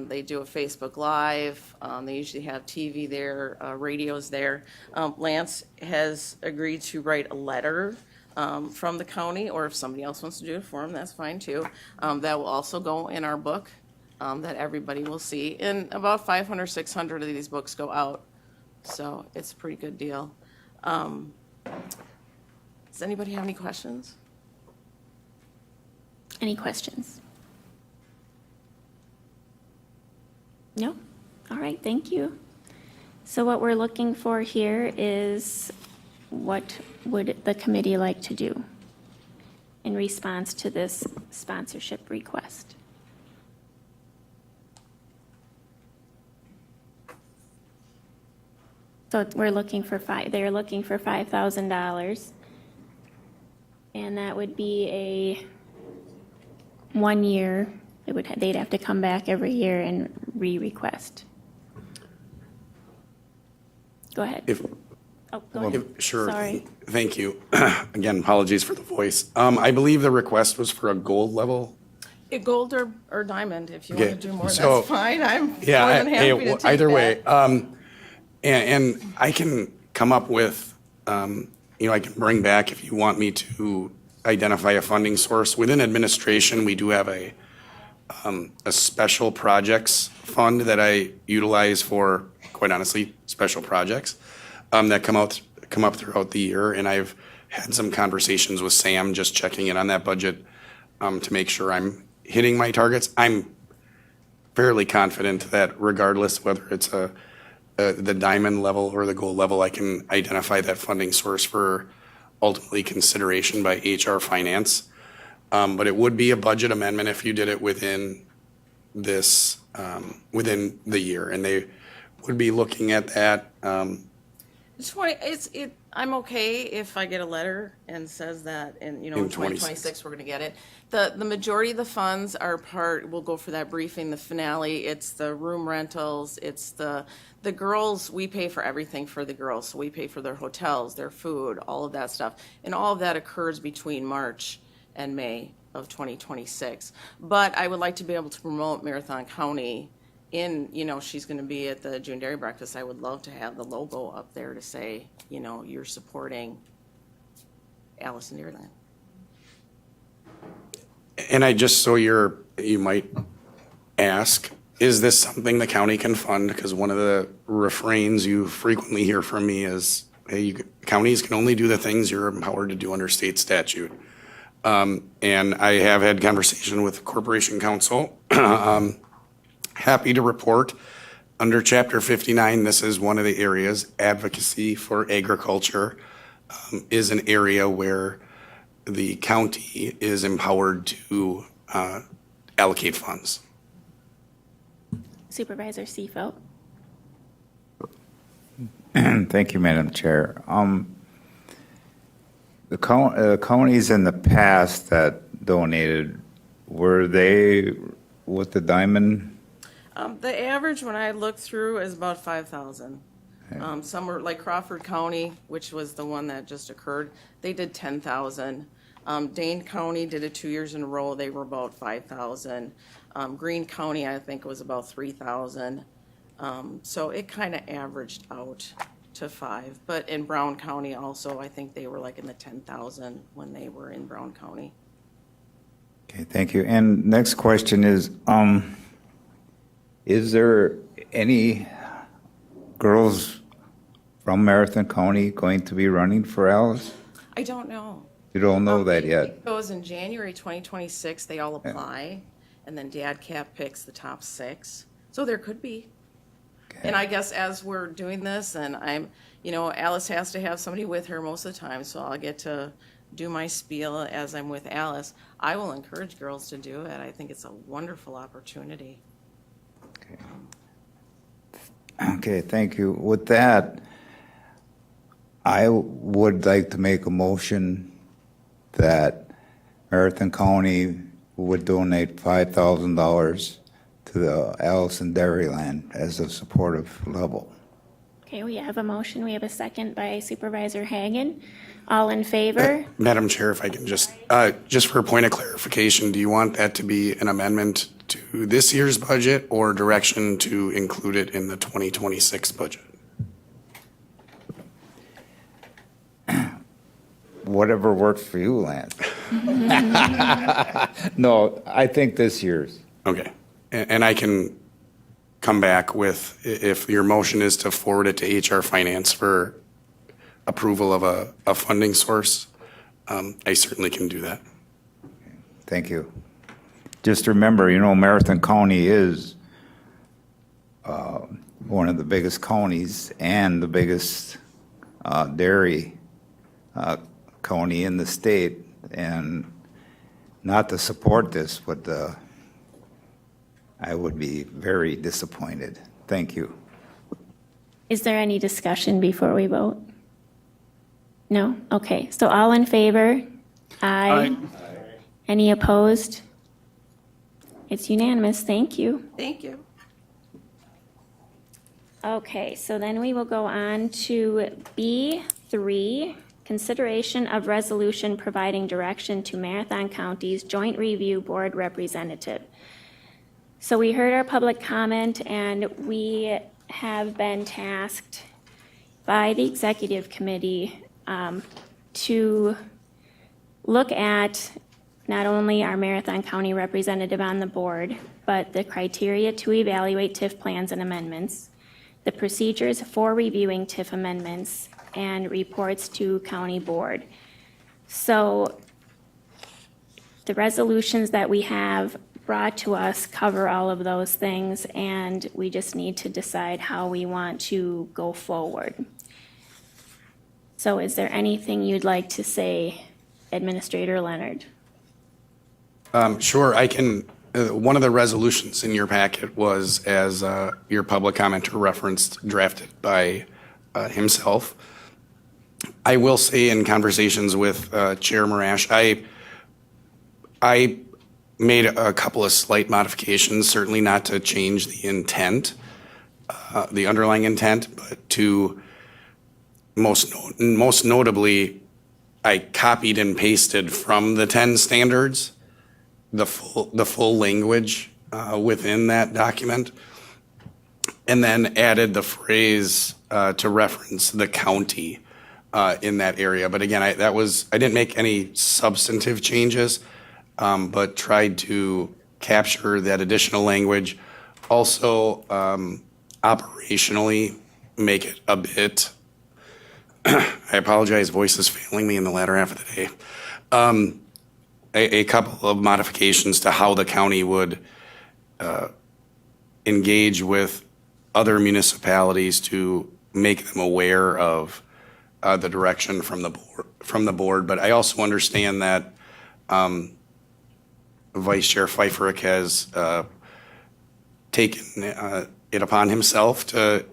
S11: They do a Facebook Live. They usually have TV there, radios there. Lance has agreed to write a letter from the county, or if somebody else wants to do it for him, that's fine too. That will also go in our book that everybody will see. And about 500, 600 of these books go out. So it's a pretty good deal. Does anybody have any questions?
S1: Any questions? No? All right, thank you. So what we're looking for here is what would the committee like to do in response to this sponsorship request? So we're looking for they're looking for $5,000. And that would be a 1 year, they'd have to come back every year and re-request. Go ahead. Oh, go ahead.
S8: Sure.
S1: Sorry.
S8: Thank you. Again, apologies for the voice. I believe the request was for a gold level.
S11: Gold or diamond, if you
S8: Okay,
S11: want to do more,
S8: so-
S11: that's fine. I'm more
S8: Yeah,
S11: than happy to take
S8: either
S11: that.
S8: way. And I can come up with, I can bring back if you want me to identify a funding source. Within administration, we do have a special projects fund that I utilize for, quite honestly, special projects that come up throughout the year. And I've had some conversations with Sam, just checking in on that budget to make sure I'm hitting my targets. I'm fairly confident that regardless whether it's the diamond level or the gold level, I can identify that funding source for ultimately consideration by HR Finance. But it would be a budget amendment if you did it within this, within the year. And they would be looking at that.
S11: I'm okay if I get a letter and says that in,
S8: In
S11: 2026, we're gonna get it. The majority of the funds will go for that briefing, the finale. It's the room rentals, it's the girls, we pay for everything for the girls. So we pay for their hotels, their food, all of that stuff. And all of that occurs between March and May of 2026. But I would like to be able to promote Marathon County she's going to be at the June Dairy Breakfast. I would love to have the logo up there to say, you're supporting Alice in Dairyland.
S8: And I just, so you might ask, is this something the county can fund? Because one of the refrains you frequently hear from me is, hey, counties can only do the things you're empowered to do under state statute. And I have had conversation with Corporation Counsel. Happy to report, under Chapter 59, this is one of the areas, advocacy for agriculture is an area where the county is empowered to allocate funds.
S1: Supervisor Seafolt.
S12: Thank you, Madam Chair. The counties in the past that donated, were they with the diamond?
S11: The average, when I looked through, is about 5,000. Some were like Crawford County, which was the one that just occurred. They did 10,000. Dane County did it 2 years in a row. They were about 5,000. Greene County, I think, was about 3,000. So it kind of averaged out to 5. But in Brown County also, I think they were like in the 10,000 when they were in Brown County.
S12: Okay, thank you. And next question is, is there any girls from Marathon County going to be running for Alice?
S11: I don't know.
S12: You don't know that yet?
S11: It goes in January 2026, they all apply, and then DADCAP picks the top 6. So there could be. And I guess as we're doing this, and Alice has to have somebody with her most of the time, so I'll get to do my spiel as I'm with Alice. I will encourage girls to do it. I think it's a wonderful opportunity.
S12: Okay, thank you. With that, I would like to make a motion that Marathon County would donate $5,000 to the Allison Dairyland as a supportive level.
S1: Okay, we have a motion. We have a second by Supervisor Hagan. All in favor?
S8: Madam Chair, if I can just for a point of clarification, do you want that to be an amendment to this year's budget or direction to include it in the 2026 budget?
S12: Whatever works for you, Lance. No, I think this year's.
S8: Okay. And I can come back with, if your motion is to forward it to HR Finance for approval of a funding source, I certainly can do that.
S12: Thank you. Just remember, Marathon County is one of the biggest counties and the biggest dairy county in the state, and not to support this, but I would be very disappointed. Thank you.
S1: Is there any discussion before we vote? No? Okay, so all in favor? Aye. Any opposed? It's unanimous. Thank you.
S11: Thank you.
S1: Okay, so then we will go on to B3, consideration of resolution providing direction to Marathon County's Joint Review Board representative. So we heard our public comment, and we have been tasked by the executive committee to look at not only our Marathon County representative on the board, but the criteria to evaluate TIF plans and amendments, the procedures for reviewing TIF amendments, and reports to county board. So the resolutions that we have brought to us cover all of those things, and we just need to decide how we want to go forward. So is there anything you'd like to say, Administrator Leonard?
S8: Sure, I can. One of the resolutions in your packet was, as your public commenter referenced, drafted by himself. I will say, in conversations with Chair Marash, I made a couple of slight modifications, certainly not to change the intent, the underlying intent, but to most notably, I copied and pasted from the 10 standards the full language within that document, and then added the phrase to reference the county in that area. But again, I didn't make any substantive changes, but tried to capture that additional language. Also, operationally, make it a bit, I apologize, voice is failing me in the latter half of the day. A couple of modifications to how the county would engage with other municipalities to make them aware of the direction from the board. But I also understand that Vice Chair Pfeifferich has taken it upon himself to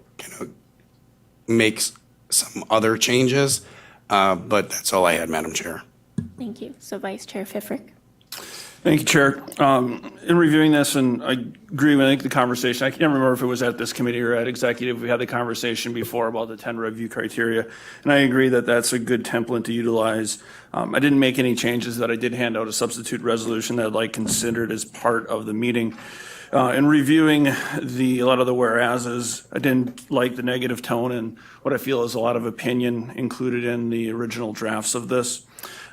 S8: make some other changes, but that's all I had, Madam Chair.
S1: Thank you. So Vice Chair Pfeifferich.
S5: Thank you, Chair. In reviewing this, and I agree with, I think, the conversation, I can't remember if it was at this committee or at executive, we had the conversation before about the 10 review criteria, and I agree that that's a good template to utilize. I didn't make any changes, that I did hand out a substitute resolution that I'd like considered as part of the meeting. In reviewing a lot of the whereases, I didn't like the negative tone and what I feel is a lot of opinion included in the original drafts of this.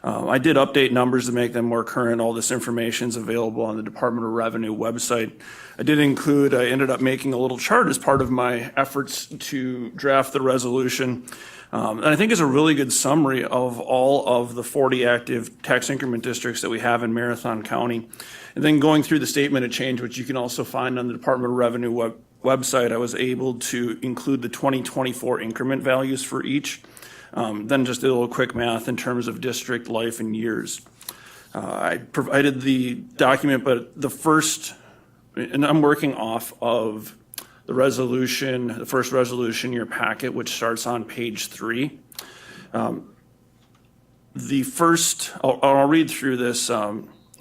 S5: I did update numbers to make them more current. All this information is available on the Department of Revenue website. I ended up making a little chart as part of my efforts to draft the resolution. And I think is a really good summary of all of the 40 active tax increment districts that we have in Marathon County. And then going through the statement of change, which you can also find on the Department of Revenue website, I was able to include the 2024 increment values for each. Then just a little quick math in terms of district life and years. I provided the document, but and I'm working off of the resolution, the first resolution in your packet, which starts on page 3. I'll read through this.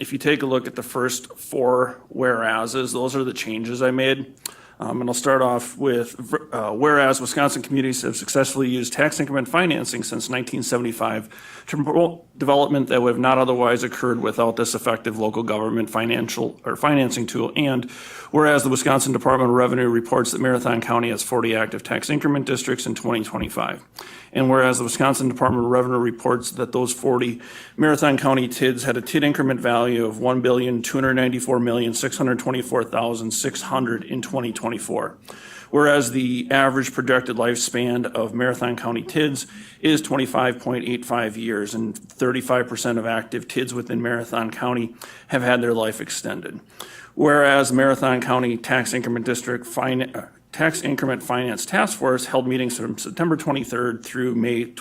S5: If you take a look at the first 4 whereases, those are the changes I made. And I'll start off with, whereas Wisconsin communities have successfully used tax increment financing since 1975 to promote development that would have not otherwise occurred without this effective local government financing tool. And whereas the Wisconsin Department of Revenue reports that Marathon County has 40 active tax increment districts in 2025. And whereas the Wisconsin Department of Revenue reports that those 40 Marathon County TIDs had a TID increment value of $1,294,624,600 in 2024. Whereas the average projected lifespan of Marathon County TIDs is 25.85 years, and 35% of active TIDs within Marathon County have had their life extended. Whereas Marathon County Tax Increment District Tax Increment Finance Task Force held meetings from September 23rd through March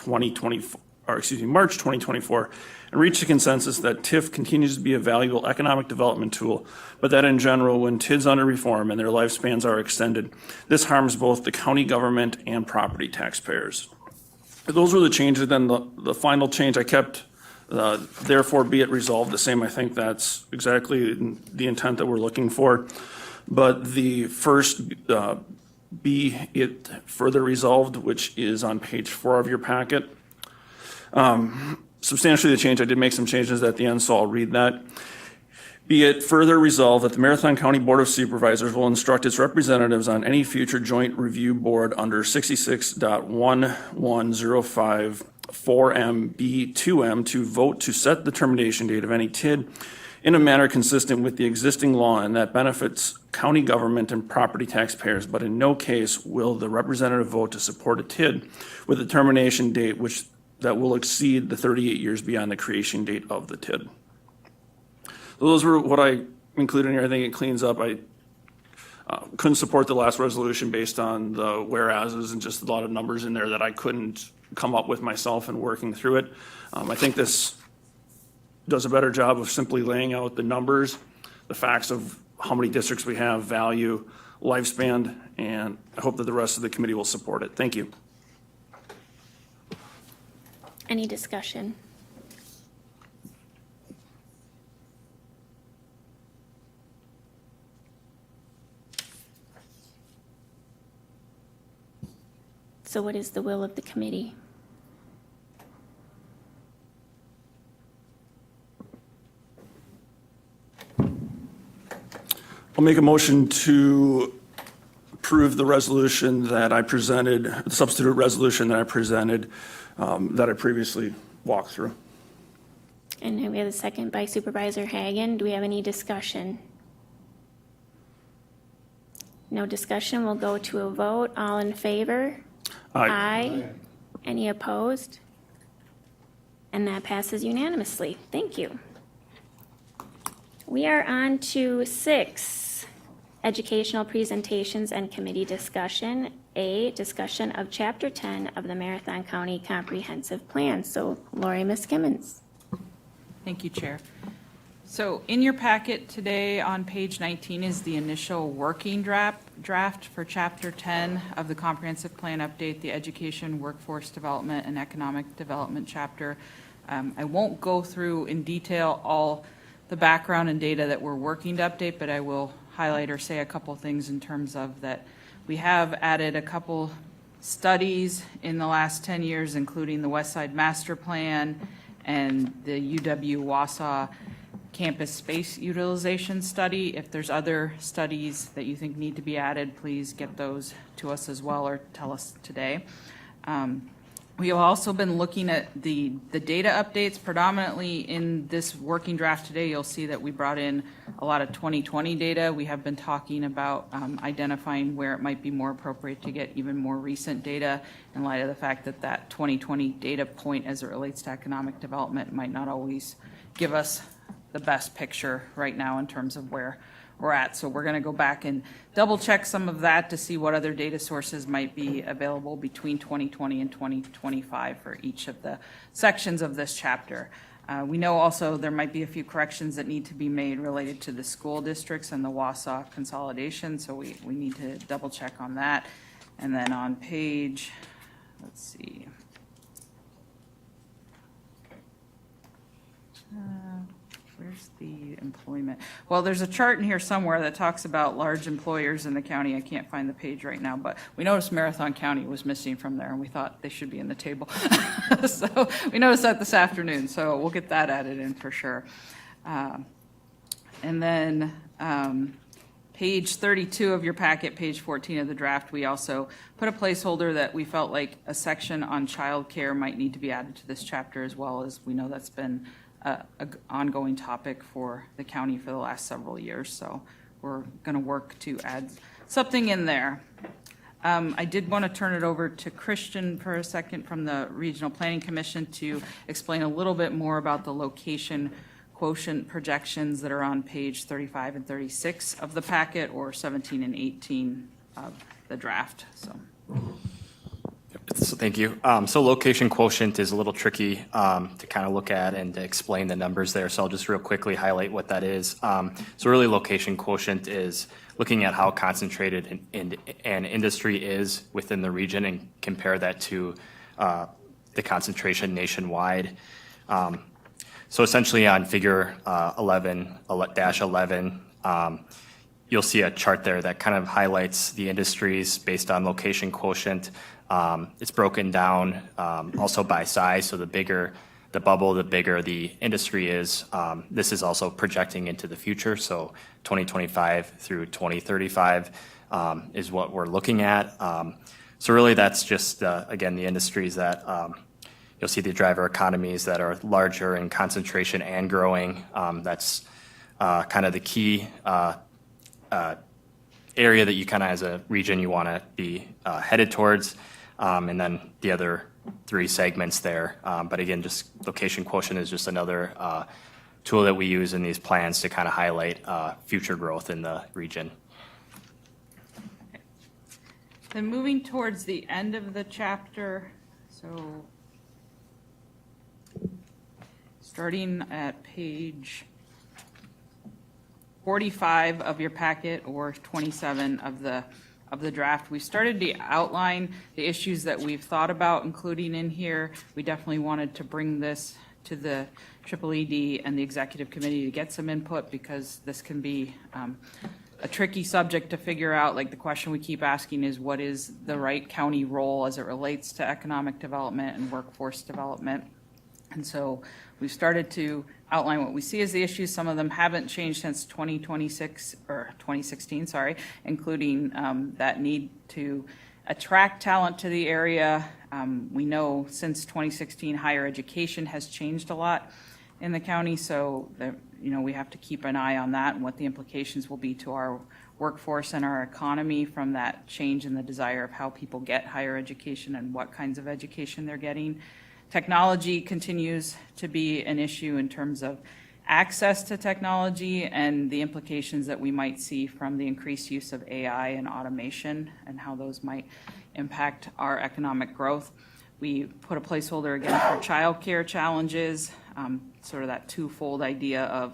S5: 2024, and reached a consensus that TIF continues to be a valuable economic development tool, but that in general, when TIDs under reform and their lifespans are extended, this harms both the county government and property taxpayers. Those were the changes. Then the final change I kept, therefore be it resolved, the same. I think that's exactly the intent that we're looking for. But the first, be it further resolved, which is on page 4 of your packet. Substantially the change, I did make some changes at the end, so I'll read that. Be it further resolved that the Marathon County Board of Supervisors will instruct its representatives on any future joint review board under 66.1105 4M-B2M to vote to set the termination date of any TID in a manner consistent with the existing law and that benefits county government and property taxpayers, but in no case will the representative vote to support a TID with a termination date that will exceed the 38 years beyond the creation date of the TID. So those were what I included in here. I think it cleans up. I couldn't support the last resolution based on the whereases and just a lot of numbers in there that I couldn't come up with myself and working through it. I think this does a better job of simply laying out the numbers, the facts of how many districts we have, value, lifespan, and I hope that the rest of the committee will support it. Thank you.
S1: Any discussion? So what is the will of the committee?
S5: I'll make a motion to approve the resolution that I presented, the substitute resolution that I presented, that I previously walked through.
S1: And we have a second by Supervisor Hagan. Do we have any discussion? No discussion. We'll go to a vote. All in favor? Aye. Any opposed? And that passes unanimously. Thank you. We are on to 6, educational presentations and committee discussion. A, discussion of Chapter 10 of the Marathon County Comprehensive Plan. So Lori Miskimmons.
S13: Thank you, Chair. So in your packet today on page 19 is the initial working draft for Chapter 10 of the Comprehensive Plan Update, the Education, Workforce Development, and Economic Development chapter. I won't go through in detail all the background and data that we're working to update, but I will highlight or say a couple things in terms of that. We have added a couple studies in the last 10 years, including the West Side Master Plan and the UW-Wausau Campus Space Utilization Study. If there's other studies that you think need to be added, please get those to us as well or tell us today. We have also been looking at the data updates predominantly in this working draft today. You'll see that we brought in a lot of 2020 data. We have been talking about identifying where it might be more appropriate to get even more recent data in light of the fact that that 2020 data point as it relates to economic development might not always give us the best picture right now in terms of where we're at. So we're going to go back and double check some of that to see what other data sources might be available between 2020 and 2025 for each of the sections of this chapter. We know also there might be a few corrections that need to be made related to the school districts and the Wausau consolidation, so we need to double check on that. And then on page, let's see. Where's the employment? Well, there's a chart in here somewhere that talks about large employers in the county. I can't find the page right now, but we noticed Marathon County was missing from there, and we thought they should be in the table. So we noticed that this afternoon, so we'll get that added in for sure. And then page 32 of your packet, page 14 of the draft, we also put a placeholder that we felt like a section on childcare might need to be added to this chapter, as well as we know that's been an ongoing topic for the county for the last several years. So we're going to work to add something in there. I did want to turn it over to Christian for a second from the Regional Planning Commission to explain a little bit more about the location quotient projections that are on page 35 and 36 of the packet, or 17 and 18 of the draft.
S14: So thank you. So location quotient is a little tricky to kind of look at and to explain the numbers there. So I'll just real quickly highlight what that is. So really location quotient is looking at how concentrated an industry is within the region and compare that to the concentration nationwide. So essentially on figure 11-11, you'll see a chart there that kind of highlights the industries based on location quotient. It's broken down also by size, so the bigger the bubble, the bigger the industry is. This is also projecting into the future, so 2025 through 2035 is what we're looking at. So really that's just, again, the industries that you'll see the driver economies that are larger in concentration and growing. That's kind of the key area that you kind of as a region you want to be headed towards. And then the other three segments there. But again, just location quotient is just another tool that we use in these plans to kind of highlight future growth in the region.
S13: Then moving towards the end of the chapter, so starting at page 45 of your packet, or 27 of the draft, we started to outline the issues that we've thought about including in here. We definitely wanted to bring this to the EED and the executive committee to get some input, because this can be a tricky subject to figure out. Like, the question we keep asking is, what is the right county role as it relates to economic development and workforce development? And so we've started to outline what we see as the issues. Some of them haven't changed since 2016, including that need to attract talent to the area. We know since 2016, higher education has changed a lot in the county, so that, we have to keep an eye on that and what the implications will be to our workforce and our economy from that change in the desire of how people get higher education and what kinds of education they're getting. Technology continues to be an issue in terms of access to technology and the implications that we might see from the increased use of AI and automation and how those might impact our economic growth. We put a placeholder again for childcare challenges, sort of that twofold idea of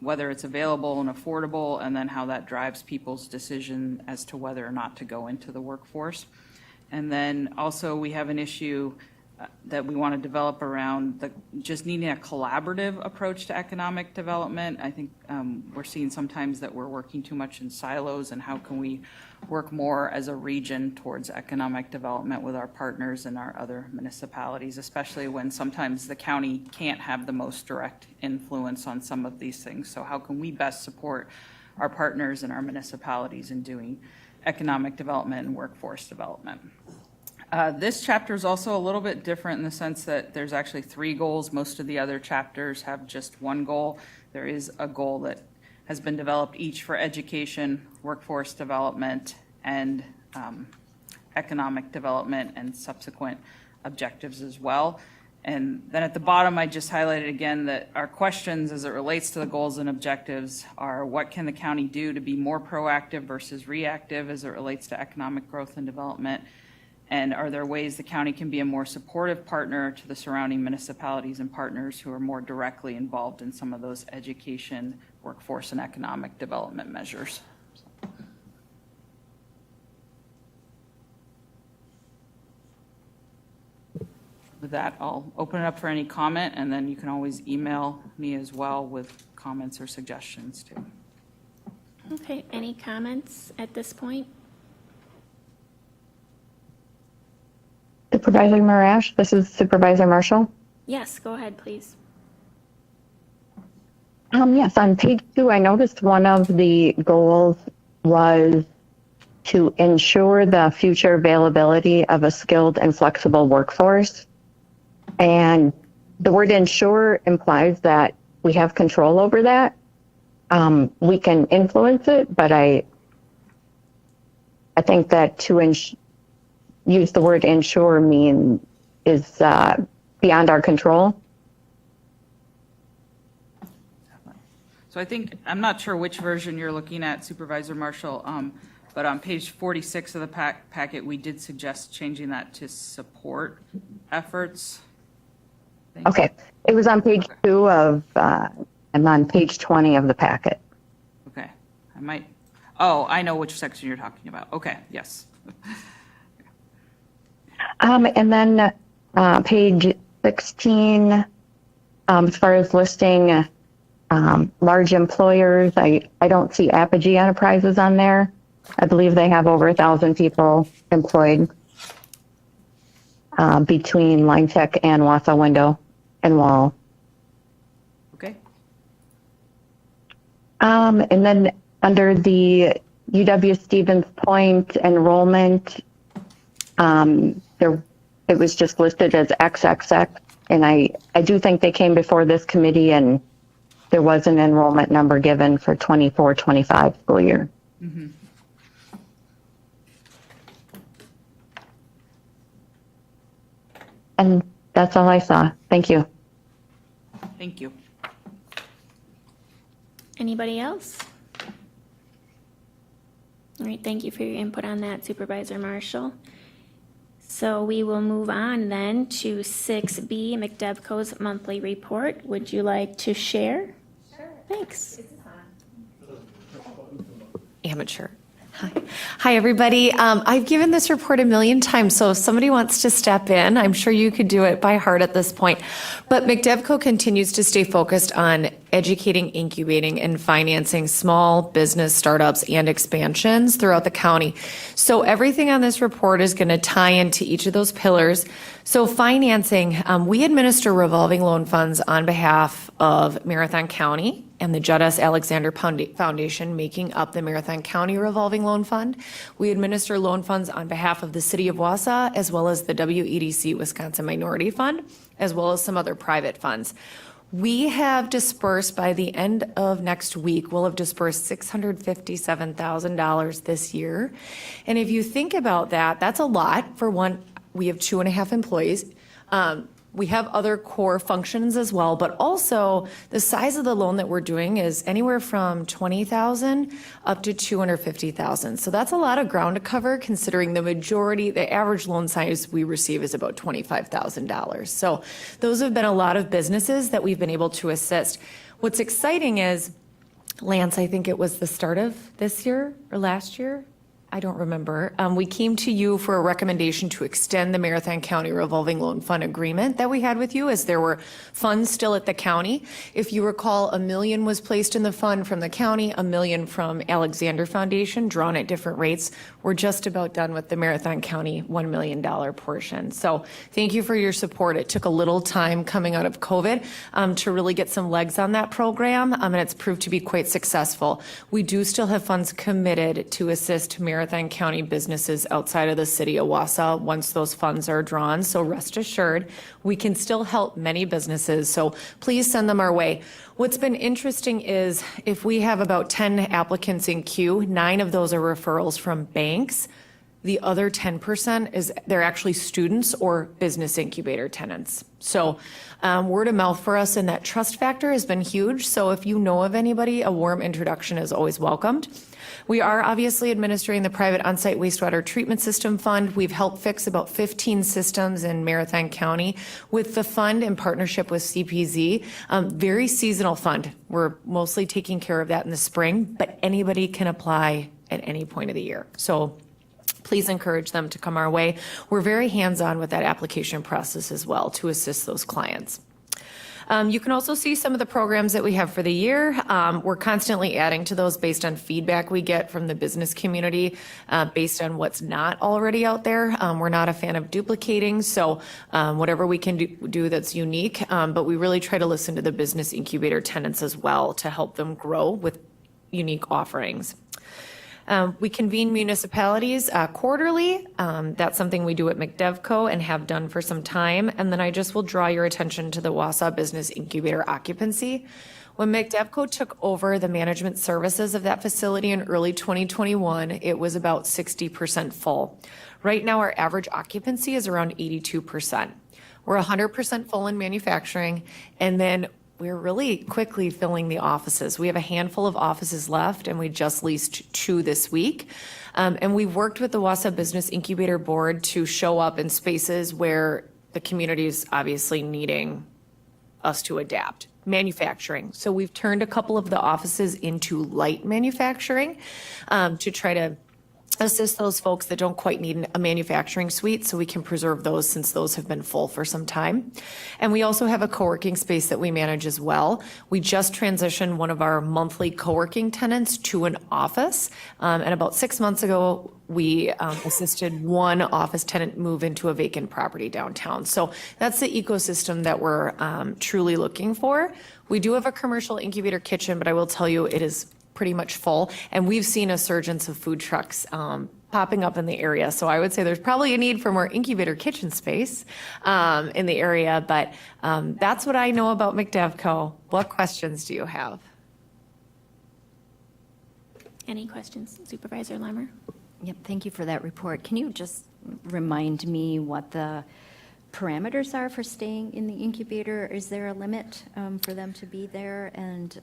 S13: whether it's available and affordable, and then how that drives people's decision as to whether or not to go into the workforce. And then also we have an issue that we want to develop around just needing a collaborative approach to economic development. I think we're seeing sometimes that we're working too much in silos, and how can we work more as a region towards economic development with our partners and our other municipalities, especially when sometimes the county can't have the most direct influence on some of these things. So how can we best support our partners and our municipalities in doing economic development and workforce development? This chapter is also a little bit different in the sense that there's actually 3 goals. Most of the other chapters have just 1 goal. There is a goal that has been developed each for education, workforce development, and economic development, and subsequent objectives as well. And then at the bottom, I just highlighted again that our questions as it relates to the goals and objectives are, what can the county do to be more proactive versus reactive as it relates to economic growth and development? And are there ways the county can be a more supportive partner to the surrounding municipalities and partners who are more directly involved in some of those education, workforce, and economic development measures? With that, I'll open it up for any comment, and then you can always email me as well with comments or suggestions too.
S1: Okay, any comments at this point?
S15: Supervisor Marash, this is Supervisor Marshall.
S1: Yes, go ahead, please.
S15: Yes, on page 2, I noticed one of the goals was to ensure the future availability of a skilled and flexible workforce. And the word ensure implies that we have control over that. We can influence it, but I think that to use the word ensure is beyond our control.
S13: So I think, I'm not sure which version you're looking at, Supervisor Marshall, but on page 46 of the packet, we did suggest changing that to support efforts.
S15: Okay, it was on page 2 of, I'm on page 20 of the packet.
S13: Okay, I know which section you're talking about. Okay, yes.
S15: And then page 16, as far as listing large employers, I don't see Apogee Enterprises on there. I believe they have over 1,000 people employed between Line Tech and Wausau Window and Wall.
S13: Okay.
S15: And then under the UW Stevens Point enrollment, it was just listed as XXX, and I do think they came before this committee, and there was an enrollment number given for 24-25 school year.
S13: Mm-hmm.
S15: And that's all I saw. Thank you.
S13: Thank you.
S1: Anybody else? All right, thank you for your input on that, Supervisor Marshall. So we will move on then to 6B, McDevco's monthly report. Would you like to share? Sure. Thanks.
S16: Amateur. Hi, everybody. I've given this report a million times, so if somebody wants to step in, I'm sure you could do it by heart at this point. But McDevco continues to stay focused on educating, incubating, and financing small business startups and expansions throughout the county. So everything on this report is going to tie into each of those pillars. So financing, we administer revolving loan funds on behalf of Marathon County and the Judd S. Alexander Foundation, making up the Marathon County Revolving Loan Fund. We administer loan funds on behalf of the City of Wausau, as well as the WEDC Wisconsin Minority Fund, as well as some other private funds. We have dispersed, by the end of next week, we'll have dispersed $657,000 this year. And if you think about that, that's a lot for one. We have 2.5 employees. We have other core functions as well, but also the size of the loan that we're doing is anywhere from $20,000 up to $250,000. So that's a lot of ground to cover, considering the average loan size we receive is about $25,000. So those have been a lot of businesses that we've been able to assist. What's exciting is, Lance, I think it was the start of this year or last year, I don't remember. We came to you for a recommendation to extend the Marathon County Revolving Loan Fund agreement that we had with you, as there were funds still at the county. If you recall, $1 million was placed in the fund from the county, $1 million from Alexander Foundation, drawn at different rates. We're just about done with the Marathon County $1 million portion. So thank you for your support. It took a little time coming out of COVID to really get some legs on that program, and it's proved to be quite successful. We do still have funds committed to assist Marathon Marathon County businesses outside of the city of Wausau once those funds are drawn. So rest assured, we can still help many businesses. So please send them our way. What's been interesting is if we have about 10 applicants in queue, 9 of those are referrals from banks. The other 10% is they're actually students or business incubator tenants. So word of mouth for us and that trust factor has been huge. So if you know of anybody, a warm introduction is always welcomed. We are obviously administering the private on-site wastewater treatment system fund. We've helped fix about 15 systems in Marathon County with the fund in partnership with CPZ. Very seasonal fund. We're mostly taking care of that in the spring, but anybody can apply at any point of the year. So please encourage them to come our way. We're very hands-on with that application process as well to assist those clients. You can also see some of the programs that we have for the year. We're constantly adding to those based on feedback we get from the business community, based on what's not already out there. We're not a fan of duplicating, so whatever we can do that's unique, but we really try to listen to the business incubator tenants as well to help them grow with unique offerings. We convene municipalities quarterly. That's something we do at McDevco and have done for some time. And then I just will draw your attention to the Wausau Business Incubator occupancy. When McDevco took over the management services of that facility in early 2021, it was about 60% full. Right now, our average occupancy is around 82%. We're 100% full in manufacturing, and then we're really quickly filling the offices. We have a handful of offices left, and we just leased 2 this week. And we've worked with the Wausau Business Incubator Board to show up in spaces where the community is obviously needing us to adapt. Manufacturing. So we've turned a couple of the offices into light manufacturing to try to assist those folks that don't quite need a manufacturing suite, so we can preserve those since those have been full for some time. And we also have a co-working space that we manage as well. We just transitioned one of our monthly co-working tenants to an office, and about 6 months ago, we assisted one office tenant move into a vacant property downtown. So that's the ecosystem that we're truly looking for. We do have a commercial incubator kitchen, but I will tell you it is pretty much full, and we've seen a surge of food trucks popping up in the area. So I would say there's probably a need for more incubator kitchen space in the area, but that's what I know about McDevco. What questions do you have?
S1: Any questions, Supervisor Lemmer?
S9: Yep, thank you for that report. Can you just remind me what the parameters are for staying in the incubator? Is there a limit for them to be there? And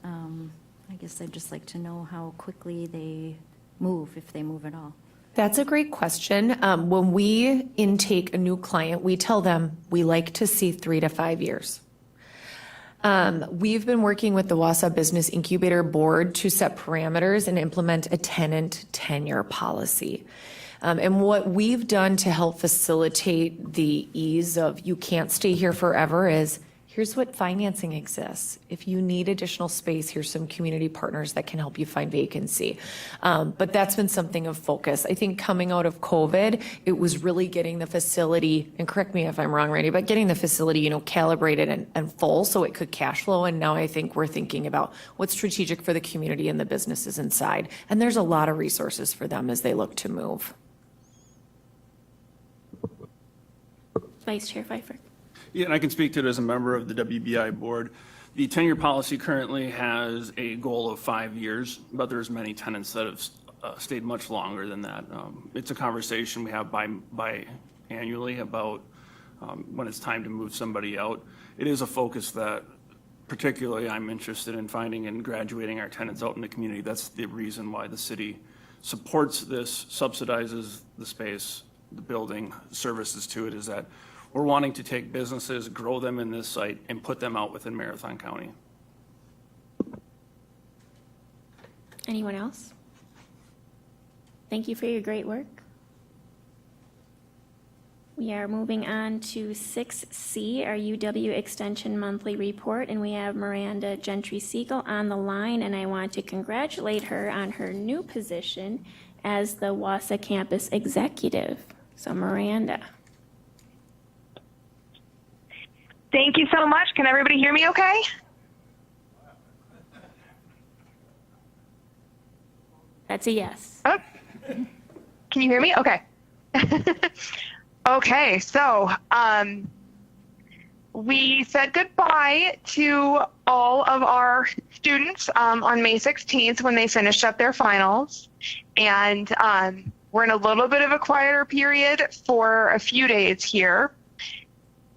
S9: I guess I'd just like to know how quickly they move, if they move at all.
S16: That's a great question. When we intake a new client, we tell them we like to see 3 to 5 years. We've been working with the Wausau Business Incubator Board to set parameters and implement a tenant tenure policy. And what we've done to help facilitate the ease of you can't stay here forever is here's what financing exists. If you need additional space, here's some community partners that can help you find vacancy. But that's been something of focus. I think coming out of COVID, it was really getting the facility, and correct me if I'm wrong, Randy, but getting the facility, calibrated and full so it could cash flow. And now I think we're thinking about what's strategic for the community and the businesses inside. And there's a lot of resources for them as they look to move.
S1: Vice Chair Pfeiffer.
S5: Yeah, and I can speak to it as a member of the WBI board. The tenure policy currently has a goal of 5 years, but there's many tenants that have stayed much longer than that. It's a conversation we have biannually about when it's time to move somebody out. It is a focus that particularly I'm interested in finding and graduating our tenants out in the community. That's the reason why the city supports this, subsidizes the space, the building, services to it, is that we're wanting to take businesses, grow them in this site, and put them out within Marathon County.
S1: Anyone else? Thank you for your great work. We are moving on to 6C, our UW Extension Monthly Report, and we have Miranda Gentry-Siegel on the line, and I want to congratulate her on her new position as the Wausau Campus Executive. So Miranda.
S17: Thank you so much. Can everybody hear me okay?
S1: That's a yes.
S17: Oh. Can you hear me? Okay. Okay, so we said goodbye to all of our students on May 16th when they finished up their finals. And we're in a little bit of a quieter period for a few days here.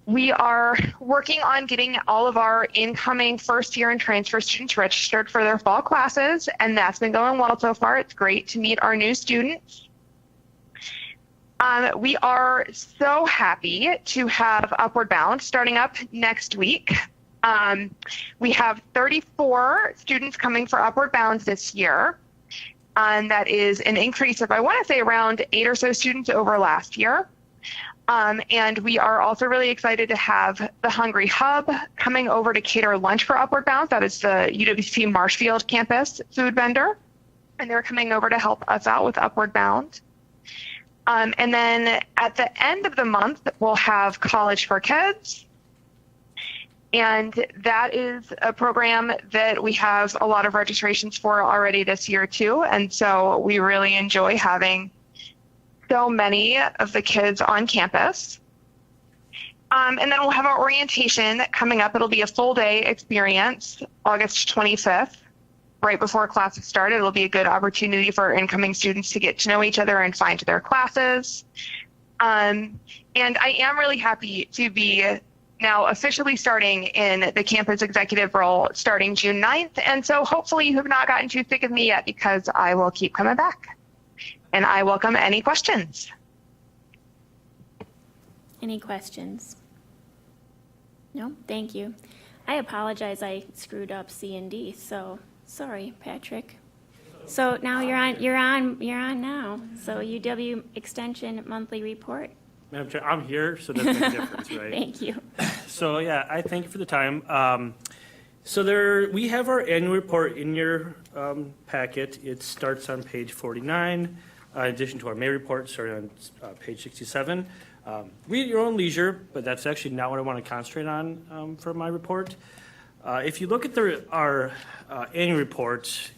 S17: We are working on getting all of our incoming first year and transfer students registered for their fall classes, and that's been going well so far. It's great to meet our new students. We are so happy to have Upward Bound starting up next week. We have 34 students coming for Upward Bound this year. And that is an increase of, I want to say, around 8 or so students over last year. And we are also really excited to have the Hungry Hub coming over to cater lunch for Upward Bound. That is the UWC Marshfield campus food vendor. And they're coming over to help us out with Upward Bound. And then at the end of the month, we'll have College for Kids. And that is a program that we have a lot of registrations for already this year too. And so we really enjoy having so many of the kids on campus. And then we'll have our orientation coming up. It'll be a full day experience, August 25th, right before classes start. It'll be a good opportunity for incoming students to get to know each other and find their classes. And I am really happy to be now officially starting in the campus executive role starting June 9th. And so hopefully you have not gotten too sick of me yet, because I will keep coming back. And I welcome any questions.
S1: Any questions? No, thank you. I apologize, I screwed up C and D, so sorry, Patrick. So now you're on now. So UW Extension monthly report.
S18: Madam Chair, I'm here, so that makes a difference, right?
S1: Thank you.
S18: So yeah, I thank you for the time. We have our annual report in your packet. It starts on page 49, in addition to our May report, starting on page 67. Read at your own leisure, but that's actually not what I want to concentrate on for my report. If you look at our annual report,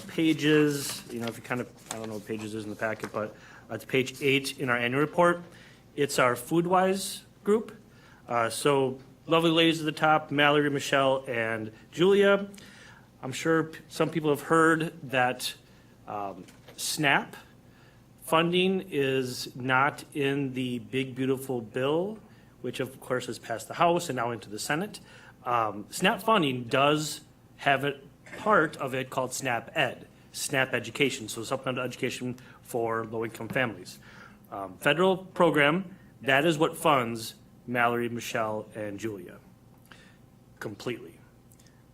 S18: pages, if you kind of, I don't know what pages is in the packet, but it's page 8 in our annual report. It's our FoodWise group. So lovely ladies at the top, Mallory, Michelle, and Julia. I'm sure some people have heard that SNAP funding is not in the big, beautiful bill, which of course has passed the House and now into the Senate. SNAP funding does have a part of it called SNAP Ed, SNAP Education, so supplemental education for low-income families. Federal program, that is what funds Mallory, Michelle, and Julia completely.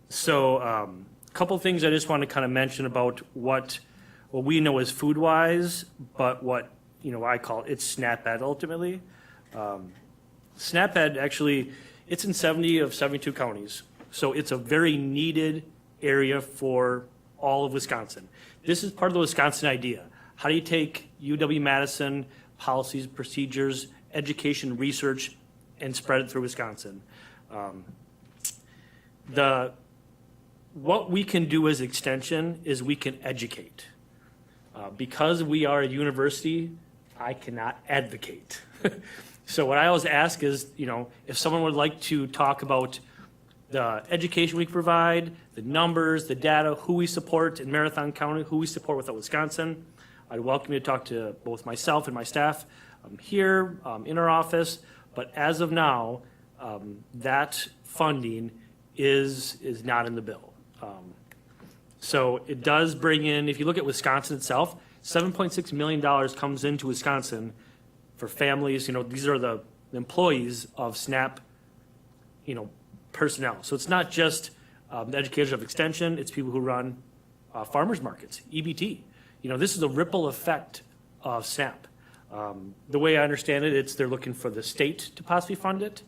S18: So a couple things I just want to kind of mention about what we know as FoodWise, but what I call it's SNAP Ed ultimately. SNAP Ed actually, it's in 70 of 72 counties, so it's a very needed area for all of Wisconsin. This is part of the Wisconsin idea. How do you take UW-Madison policies, procedures, education, research, and spread it through Wisconsin? What we can do as Extension is we can educate. Because we are a university, I cannot advocate. So what I always ask is, if someone would like to talk about the education we provide, the numbers, the data, who we support in Marathon County, who we support within Wisconsin, I'd welcome you to talk to both myself and my staff here in our office. But as of now, that funding is not in the bill. So it does bring in, if you look at Wisconsin itself, $7.6 million comes into Wisconsin for families. These are the employees of SNAP, personnel. So it's not just the educators of Extension, it's people who run farmers markets, EBT. This is a ripple effect of SNAP. The way I understand it, they're looking for the state to possibly fund it.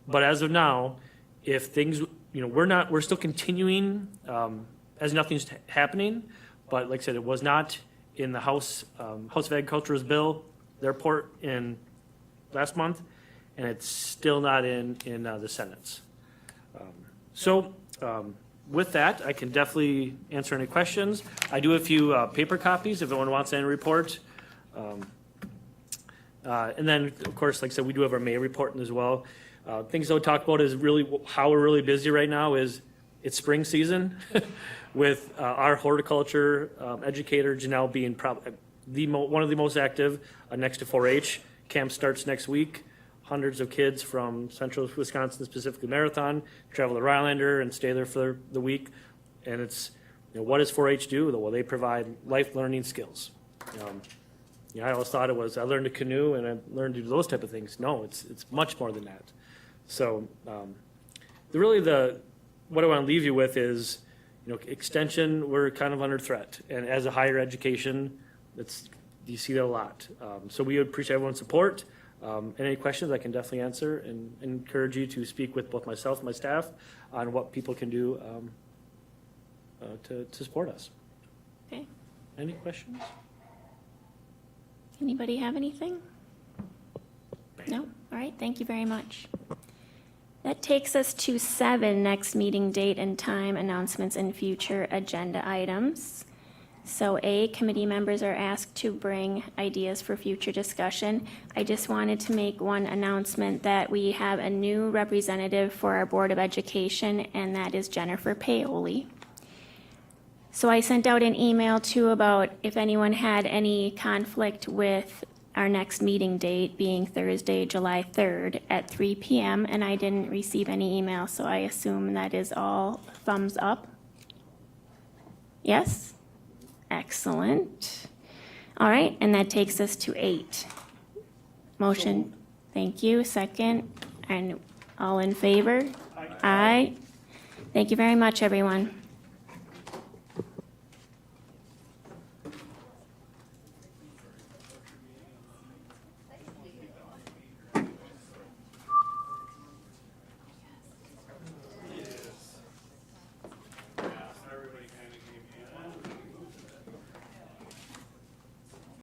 S18: But as of now, if things, we're still continuing as nothing's happening. But like I said, it was not in the House of Agriculture's bill, their report in last month, and it's still not in the Senate's. With that, I can definitely answer any questions. I do have a few paper copies if anyone wants any report. And then, of course, like I said, we do have our May report as well. Things I'll talk about is really how we're really busy right now is it's spring season with our horticulture educator, Janelle, being one of the most active next to 4-H. Camp starts next week. Hundreds of kids from central Wisconsin, specifically Marathon, travel to Rhinelander and stay there for the week. And it's, what does 4-H do? Well, they provide life learning skills. I always thought it was I learned to canoe and I learned to do those type of things. No, it's much more than that. So what I want to leave you with is, extension, we're kind of under threat. And as a higher education, you see that a lot. So we would appreciate everyone's support. And any questions I can definitely answer and encourage you to speak with both myself and my staff on what people can do to support us.
S1: Okay.
S18: Any questions?
S1: Anybody have anything? No? All right, thank you very much. That takes us to 7, next meeting date and time, announcements and future agenda items. So A, committee members are asked to bring ideas for future discussion. I just wanted to make one announcement that we have a new representative for our Board of Education, and that is Jennifer Paoli. So I sent out an email too about if anyone had any conflict with our next meeting date being Thursday, July 3rd at 3 p.m., and I didn't receive any email, so I assume that is all thumbs up. Yes? Excellent. All right, and that takes us to 8. Motion, thank you. Second, and all in favor? Aye. Thank you very much, everyone.